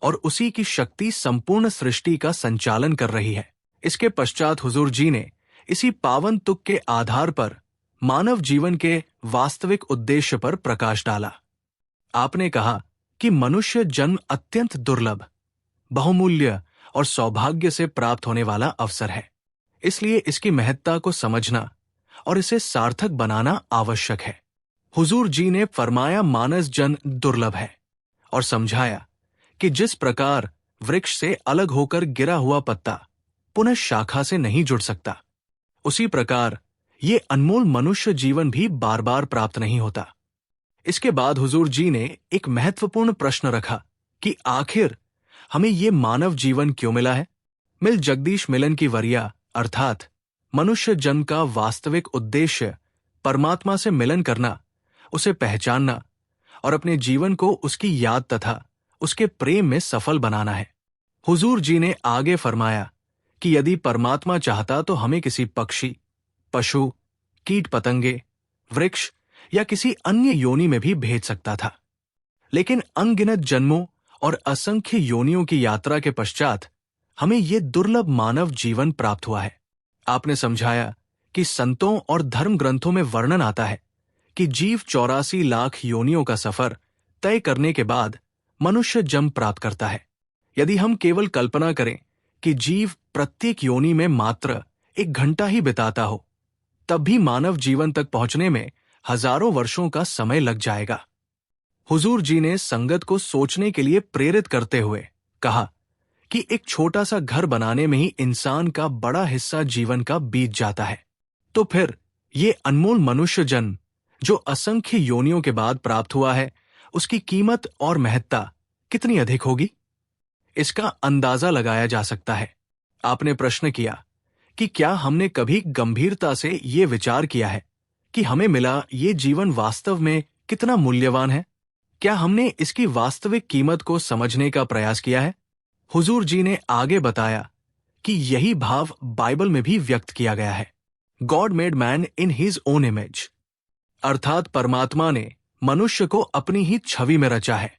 और उसी की शक्ति संपूर्ण सृष्टि का संचालन कर रही है। इसके पश्चात हुजूर जी ने इसी पावन तुक के आधार पर मानव जीवन के वास्तविक उद्देश्य पर प्रकाश डाला। आपने कहा कि मनुष्य जन्म अत्यंत दुर्लभ, बहुमूल्य और सौभाग्य से प्राप्त होने वाला अवसर है। इसलिए इसकी महत्ता को समझना और इसे सार्थक बनाना आवश्यक है। हुजूर जी ने फरमाया मानस जन दुर्लभ है और समझाया कि जिस प्रकार वृक्ष से अलग होकर गिरा हुआ पत्ता पुनः शाखा से नहीं जुड़ सकता, उसी प्रकार ये अनमोल मनुष्य जीवन भी बार बार प्राप्त नहीं होता। इसके बाद हुजूर जी ने एक महत्वपूर्ण प्रश्न रखा कि आखिर हमें ये मानव जीवन क्यों मिला है। मिल जगदीश मिलन की वरिया अर्थात मनुष्य जन्म का वास्तविक उद्देश्य परमात्मा से मिलन करना, उसे पहचानना और अपने जीवन को उसकी याद तथा उसके प्रेम में सफल बनाना है। हुजूर जी ने आगे फरमाया कि यदि परमात्मा चाहता तो हमें किसी पक्षी, पशु, कीट पतंगे, वृक्ष या किसी अन्य योनि में भी भेज सकता था, लेकिन अनगिनत जन्मों और असंख्य योनियों की यात्रा के पश्चात हमें ये दुर्लभ मानव जीवन प्राप्त हुआ है। आपने समझाया कि संतों और धर्म ग्रंथों में वर्णन आता है कि जीव 84 लाख योनियों का सफर तय करने के बाद मनुष्य जन्म प्राप्त करता है। यदि हम केवल कल्पना करें कि जीव प्रत्येक योनि में मात्र 1 घंटा ही बिताता हो, तब भी मानव जीवन तक पहुंचने में हजारों वर्षों का समय लग जाएगा। हुजूर जी ने संगत को सोचने के लिए प्रेरित करते हुए कहा कि एक छोटा सा घर बनाने में ही इंसान का बड़ा हिस्सा जीवन का बीत जाता है, तो फिर ये अनमोल मनुष्य जन्म जो असंख्य योनियों के बाद प्राप्त हुआ है, उसकी कीमत और महत्ता कितनी अधिक होगी, इसका अंदाजा लगाया जा सकता है। आपने प्रश्न किया कि क्या हमने कभी गंभीरता से ये विचार किया है कि हमें मिला ये जीवन वास्तव में कितना मूल्यवान है? क्या हमने इसकी वास्तविक कीमत को समझने का प्रयास किया है? हुजूर जी ने आगे बताया कि यही भाव बाइबल में भी व्यक्त किया गया है। God made man in his own image, अर्थात परमात्मा ने मनुष्य को अपनी ही छवि में रचा है।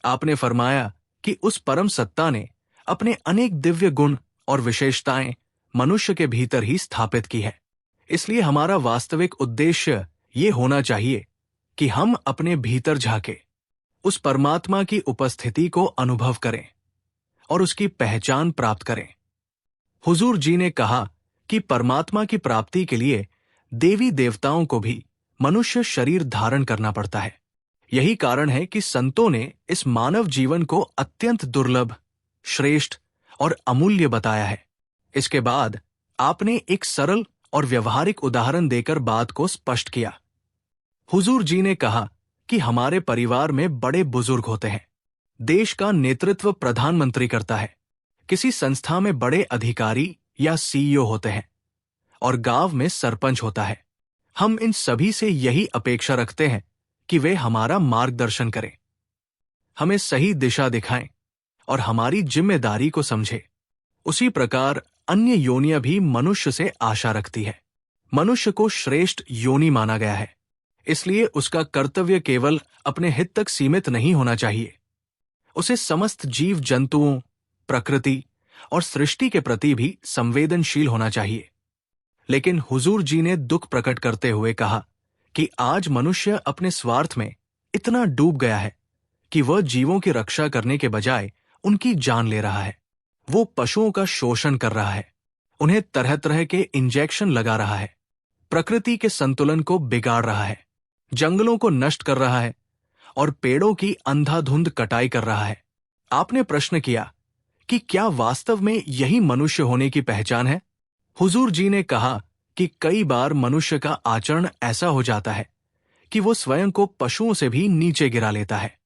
आपने फरमाया कि उस परम सत्ता ने अपने अनेक दिव्य गुण और विशेषताएं मनुष्य के भीतर ही स्थापित की है। इसलिए हमारा वास्तविक उद्देश्य ये होना चाहिए कि हम अपने भीतर झांके, उस परमात्मा की उपस्थिति को अनुभव करें और उसकी पहचान प्राप्त करें। हुजूर जी ने कहा कि परमात्मा की प्राप्ति के लिए देवी देवताओं को भी मनुष्य शरीर धारण करना पड़ता है। यही कारण है कि संतों ने इस मानव जीवन को अत्यंत दुर्लभ, श्रेष्ठ और अमूल्य बताया है। इसके बाद आपने एक सरल और व्यवहारिक उदाहरण देकर बात को स्पष्ट किया। हुजूर जी ने कहा कि हमारे परिवार में बड़े बुजुर्ग होते हैं, देश का नेतृत्व प्रधानमंत्री करता है, किसी संस्था में बड़े अधिकारी या सीईओ होते हैं और गांव में सरपंच होता है। हम इन सभी से यही अपेक्षा रखते हैं कि वे हमारा मार्गदर्शन करें, हमें सही दिशा दिखाएं और हमारी जिम्मेदारी को समझें। उसी प्रकार अन्य योनियां भी मनुष्य से आशा रखती है। मनुष्य को श्रेष्ठ योनि माना गया है, इसलिए उसका कर्तव्य केवल अपने हित तक सीमित नहीं होना चाहिए। उसे समस्त जीव जंतुओं, प्रकृति और सृष्टि के प्रति भी संवेदनशील होना चाहिए। लेकिन हुजूर जी ने दुख प्रकट करते हुए कहा कि आज मनुष्य अपने स्वार्थ में इतना डूब गया है कि वह जीवों की रक्षा करने के बजाय उनकी जान ले रहा है। वो पशुओं का शोषण कर रहा है, उन्हें तरह तरह के इंजेक्शन लगा रहा है, प्रकृति के संतुलन को बिगाड़ रहा है, जंगलों को नष्ट कर रहा है और पेड़ों की अंधाधुंध कटाई कर रहा है। आपने प्रश्न किया कि क्या वास्तव में यही मनुष्य होने की पहचान है? हुजूर जी ने कहा कि कई बार मनुष्य का आचरण ऐसा हो जाता है कि वो स्वयं को पशुओं से भी नीचे गिरा लेता है।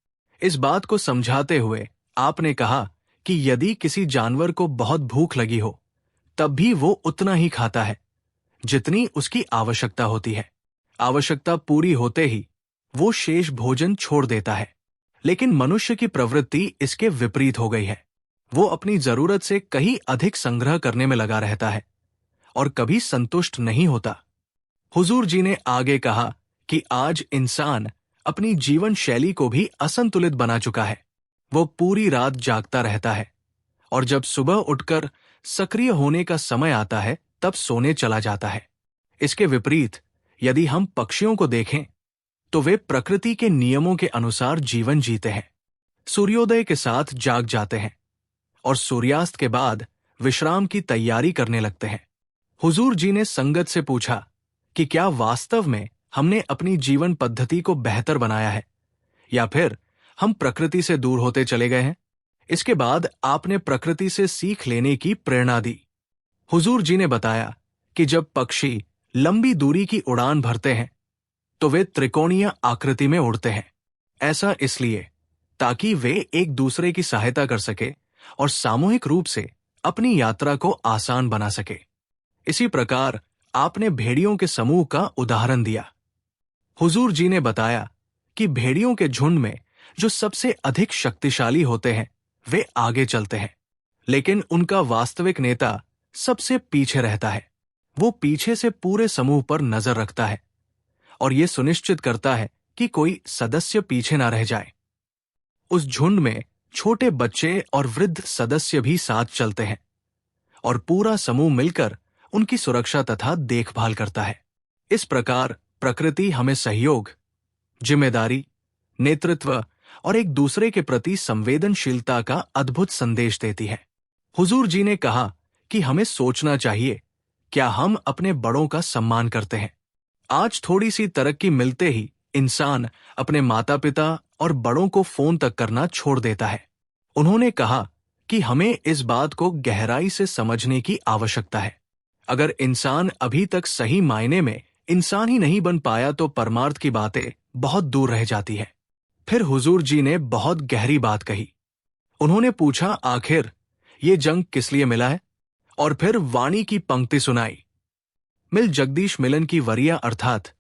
इस बात को समझाते हुए आपने कहा कि यदि किसी जानवर को बहुत भूख लगी हो, तब भी वो उतना ही खाता है जितनी उसकी आवश्यकता होती है। आवश्यकता पूरी होते ही वो शेष भोजन छोड़ देता है। लेकिन मनुष्य की प्रवृत्ति इसके विपरीत हो गई है। वो अपनी जरूरत से कहीं अधिक संग्रह करने में लगा रहता है और कभी संतुष्ट नहीं होता। हुजूर जी ने आगे कहा कि आज इंसान अपनी जीवन शैली को भी असंतुलित बना चुका है। वो पूरी रात जागता रहता है और जब सुबह उठकर सक्रिय होने का समय आता है तब सोने चला जाता है। इसके विपरीत यदि हम पक्षियों को देखें तो वे प्रकृति के नियमों के अनुसार जीवन जीते हैं। सूर्योदय के साथ जाग जाते हैं और सूर्यास्त के बाद विश्राम की तैयारी करने लगते हैं। हुजूर जी ने संगत से पूछा कि क्या वास्तव में हमने अपनी जीवन पद्धति को बेहतर बनाया है या फिर हम प्रकृति से दूर होते चले गए हैं? इसके बाद आपने प्रकृति से सीख लेने की प्रेरणा दी। हुजूर जी ने बताया कि जब पक्षी लंबी दूरी की उड़ान भरते हैं तो वे त्रिकोणीय आकृति में उड़ते हैं। ऐसा इसलिए ताकि वे एक दूसरे की सहायता कर सके और सामूहिक रूप से अपनी यात्रा को आसान बना सके। इसी प्रकार आपने भेड़ियों के समूह का उदाहरण दिया। हुजूर जी ने बताया कि भेड़ियों के झुंड में जो सबसे अधिक शक्तिशाली होते हैं वे आगे चलते हैं, लेकिन उनका वास्तविक नेता सबसे पीछे रहता है। वो पीछे से पूरे समूह पर नजर रखता है और ये सुनिश्चित करता है कि कोई सदस्य पीछे ना रह जाए। उस झुंड में छोटे बच्चे और वृद्ध सदस्य भी साथ चलते हैं और पूरा समूह मिलकर उनकी सुरक्षा तथा देखभाल करता है। इस प्रकार प्रकृति हमें सहयोग, जिम्मेदारी, नेतृत्व और एक दूसरे के प्रति संवेदनशीलता का अद्भुत संदेश देती है। हुजूर जी ने कहा कि हमें सोचना चाहिए, क्या हम अपने बड़ों का सम्मान करते हैं? आज थोड़ी सी तरक्की मिलते ही इंसान अपने माता पिता और बड़ों को फोन तक करना छोड़ देता है। उन्होंने कहा कि हमें इस बात को गहराई से समझने की आवश्यकता है। अगर इंसान अभी तक सही मायने में इंसान ही नहीं बन पाया तो परमार्थ की बातें बहुत दूर रह जाती है। फिर हुजूर जी ने बहुत गहरी बात कही। उन्होंने पूछा, आखिर ये जंग किस लिए मिला है? और फिर वाणी की पंक्ति सुनाई, मिल जगदीश मिलन की वरिया, अर्थात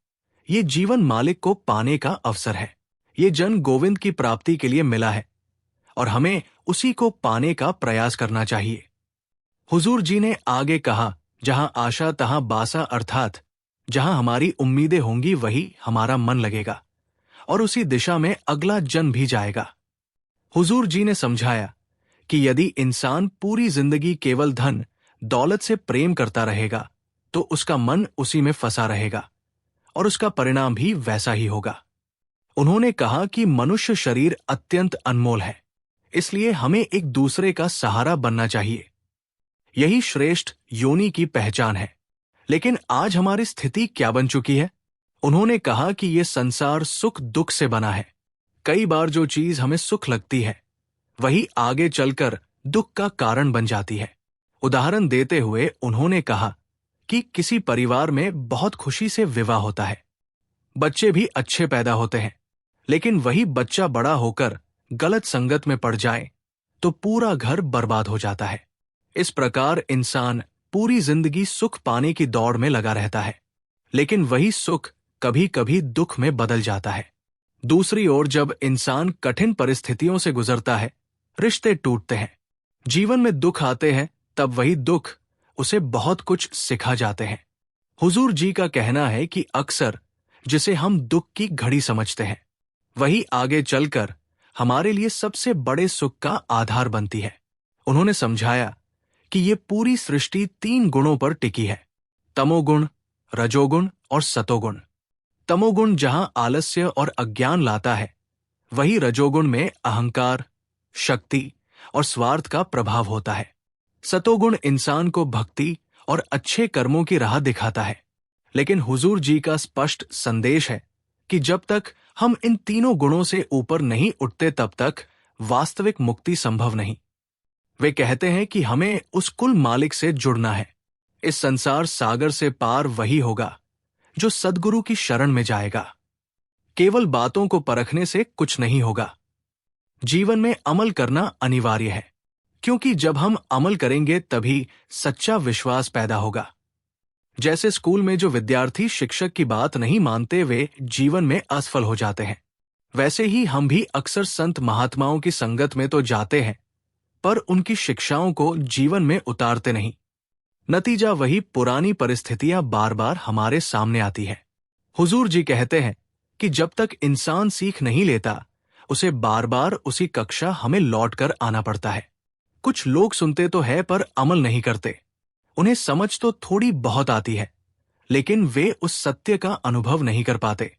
ये जीवन मालिक को पाने का अवसर है। ये जन गोविंद की प्राप्ति के लिए मिला है और हमें उसी को पाने का प्रयास करना चाहिए। हुजूर जी ने आगे कहा, जहां आशा तहां बासा, अर्थात जहां हमारी उम्मीदें होंगी वही हमारा मन लगेगा और उसी दिशा में अगला जन भी जाएगा। हुजूर जी ने समझाया कि यदि इंसान पूरी जिंदगी केवल धन दौलत से प्रेम करता रहेगा तो उसका मन उसी में फंसा रहेगा और उसका परिणाम भी वैसा ही होगा। उन्होंने कहा कि मनुष्य शरीर अत्यंत अनमोल है, इसलिए हमें एक दूसरे का सहारा बनना चाहिए। यही श्रेष्ठ योनि की पहचान है। लेकिन आज हमारी स्थिति क्या बन चुकी है? उन्होंने कहा कि यह संसार सुख दुख से बना है। कई बार जो चीज हमें सुख लगती है वही आगे चलकर दुख का कारण बन जाती है। उदाहरण देते हुए उन्होंने कहा कि किसी परिवार में बहुत खुशी से विवाह होता है, बच्चे भी अच्छे पैदा होते हैं, लेकिन वही बच्चा बड़ा होकर गलत संगत में पड़ जाए तो पूरा घर बर्बाद हो जाता है। इस प्रकार इंसान पूरी जिंदगी सुख पाने की दौड़ में लगा रहता है, लेकिन वही सुख कभी कभी दुख में बदल जाता है। दूसरी ओर जब इंसान कठिन परिस्थितियों से गुजरता है, रिश्ते टूटते हैं, जीवन में दुख आते हैं, तब वही दुख उसे बहुत कुछ सिखा जाते हैं। हुजूर जी का कहना है कि अक्सर जिसे हम दुख की घड़ी समझते हैं वही आगे चलकर हमारे लिए सबसे बड़े सुख का आधार बनती है। उन्होंने समझाया कि ये पूरी सृष्टि 3 गुणों पर टिकी है, तमोगुण, रजोगुण और सतोगुण। तमोगुण जहां आलस्य और अज्ञान लाता है, वही रजोगुण में अहंकार, शक्ति और स्वार्थ का प्रभाव होता है। सतोगुण इंसान को भक्ति और अच्छे कर्मों की राह दिखाता है। लेकिन हुजूर जी का स्पष्ट संदेश है कि जब तक हम इन तीनों गुणों से ऊपर नहीं उठते तब तक वास्तविक मुक्ति संभव नहीं। वे कहते हैं कि हमें उस कुल मालिक से जुड़ना है। इस संसार सागर से पार वही होगा जो सद्गुरु की शरण में जाएगा। केवल बातों को परखने से कुछ नहीं होगा। जीवन में अमल करना अनिवार्य है, क्योंकि जब हम अमल करेंगे तभी सच्चा विश्वास पैदा होगा। जैसे स्कूल में जो विद्यार्थी शिक्षक की बात नहीं मानते वे जीवन में असफल हो जाते हैं, वैसे ही हम भी अक्सर संत महात्माओं की संगत में तो जाते हैं, पर उनकी शिक्षाओं को जीवन में उतारते नहीं। नतीजा वही पुरानी परिस्थितियां बार बार हमारे सामने आती है। हुजूर जी कहते हैं कि जब तक इंसान सीख नहीं लेता, उसे बार बार उसी कक्षा हमें लौट कर आना पड़ता है। कुछ लोग सुनते तो है पर अमल नहीं करते। उन्हें समझ तो थोड़ी बहुत आती है, लेकिन वे उस सत्य का अनुभव नहीं कर पाते।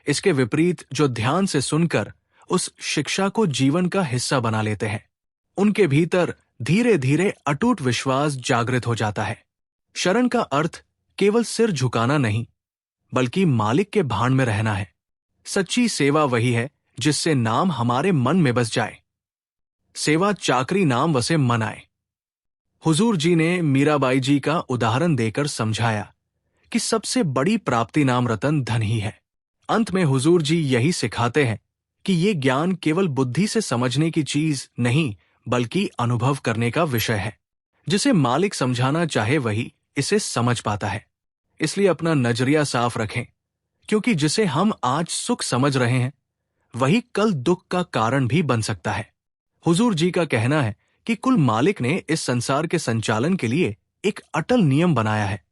इसके विपरीत जो ध्यान से सुनकर उस शिक्षा को जीवन का हिस्सा बना लेते हैं, उनके भीतर धीरे धीरे अटूट विश्वास जागृत हो जाता है। शरण का अर्थ केवल सिर झुकाना नहीं, बल्कि मालिक के भान में रहना है। सच्ची सेवा वही है जिससे नाम हमारे मन में बस जाए। सेवा चाकरी नाम वसे मन आए। हुजूर जी ने मीराबाई जी का उदाहरण देकर समझाया कि सबसे बड़ी प्राप्ति नाम रतन धन ही है। अंत में हुजूर जी यही सिखाते हैं कि ये ज्ञान केवल बुद्धि से समझने की चीज नहीं, बल्कि अनुभव करने का विषय है। जिसे मालिक समझाना चाहे वही इसे समझ पाता है। इसलिए अपना नजरिया साफ रखें, क्योंकि जिसे हम आज सुख समझ रहे हैं, वही कल दुख का कारण भी बन सकता है। हुजूर जी का कहना है कि कुल मालिक ने इस संसार के संचालन के लिए एक अटल नियम बनाया है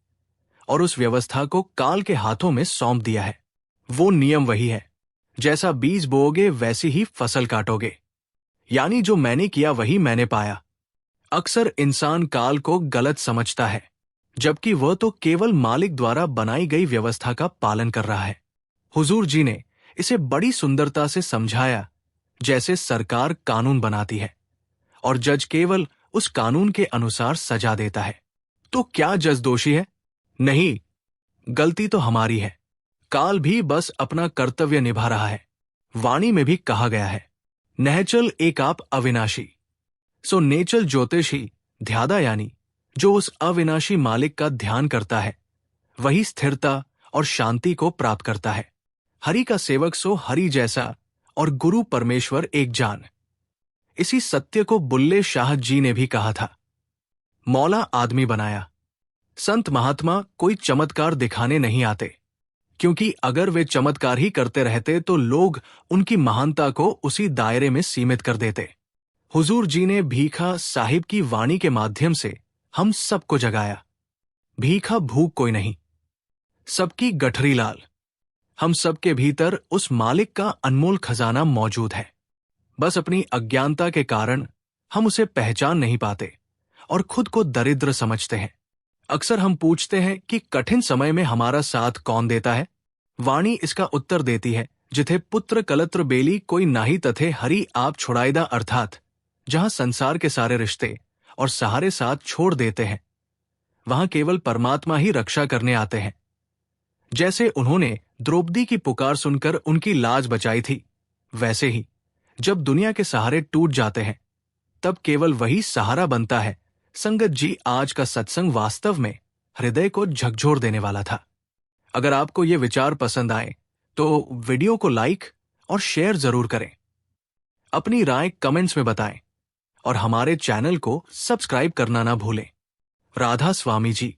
और उस व्यवस्था को काल के हाथों में सौंप दिया है। वो नियम वही है, जैसा बीज बोओगे वैसी ही फसल काटोगे। यानी जो मैंने किया वही मैंने पाया। अक्सर इंसान काल को गलत समझता है, जबकि वह तो केवल मालिक द्वारा बनाई गई व्यवस्था का पालन कर रहा है। हुजूर जी ने इसे बड़ी सुंदरता से समझाया, जैसे सरकार कानून बनाती है और जज केवल उस कानून के अनुसार सजा देता है। तो क्या जज दोषी है? नहीं, गलती तो हमारी है। काल भी बस अपना कर्तव्य निभा रहा है। वाणी में भी कहा गया है, नहचल एक आप अविनाशी, सो नेचल ज्योतिषी ध्यादा। यानी जो उस अविनाशी मालिक का ध्यान करता है, वही स्थिरता और शांति को प्राप्त करता है। हरि का सेवक सो हरि जैसा और गुरु परमेश्वर एक जान। इसी सत्य को बुल्ले शाह जी ने भी कहा था। मौला आदमी बनाया। संत महात्मा कोई चमत्कार दिखाने नहीं आते, क्योंकि अगर वे चमत्कार ही करते रहते तो लोग उनकी महानता को उसी दायरे में सीमित कर देते। हुजूर जी ने भीखा साहिब की वाणी के माध्यम से हम सबको जगाया। भीखा भूख कोई नहीं, सबकी गठरी लाल। हम सबके भीतर उस मालिक का अनमोल खजाना मौजूद है। बस अपनी अज्ञानता के कारण हम उसे पहचान नहीं पाते और खुद को दरिद्र समझते हैं। अक्सर हम पूछते हैं कि कठिन समय में हमारा साथ कौन देता है? वाणी इसका उत्तर देती है, जिथे पुत्र कलत्र बेली कोई नाही तथे हरि आप छुड़ाईदा। अर्थात जहां संसार के सारे रिश्ते और सहारे साथ छोड़ देते हैं, वहां केवल परमात्मा ही रक्षा करने आते हैं। जैसे उन्होंने द्रौपदी की पुकार सुनकर उनकी लाज बचाई थी, वैसे ही जब दुनिया के सहारे टूट जाते हैं, तब केवल वही सहारा बनता है। संगत जी, आज का सत्संग वास्तव में हृदय को झकझोर देने वाला था। अगर आपको ये विचार पसंद आए तो वीडियो को लाइक और शेयर जरूर करें। अपनी राय कमेंट्स में बताएं और हमारे चैनल को सब्सक्राइब करना ना भूलें। राधा स्वामी जी।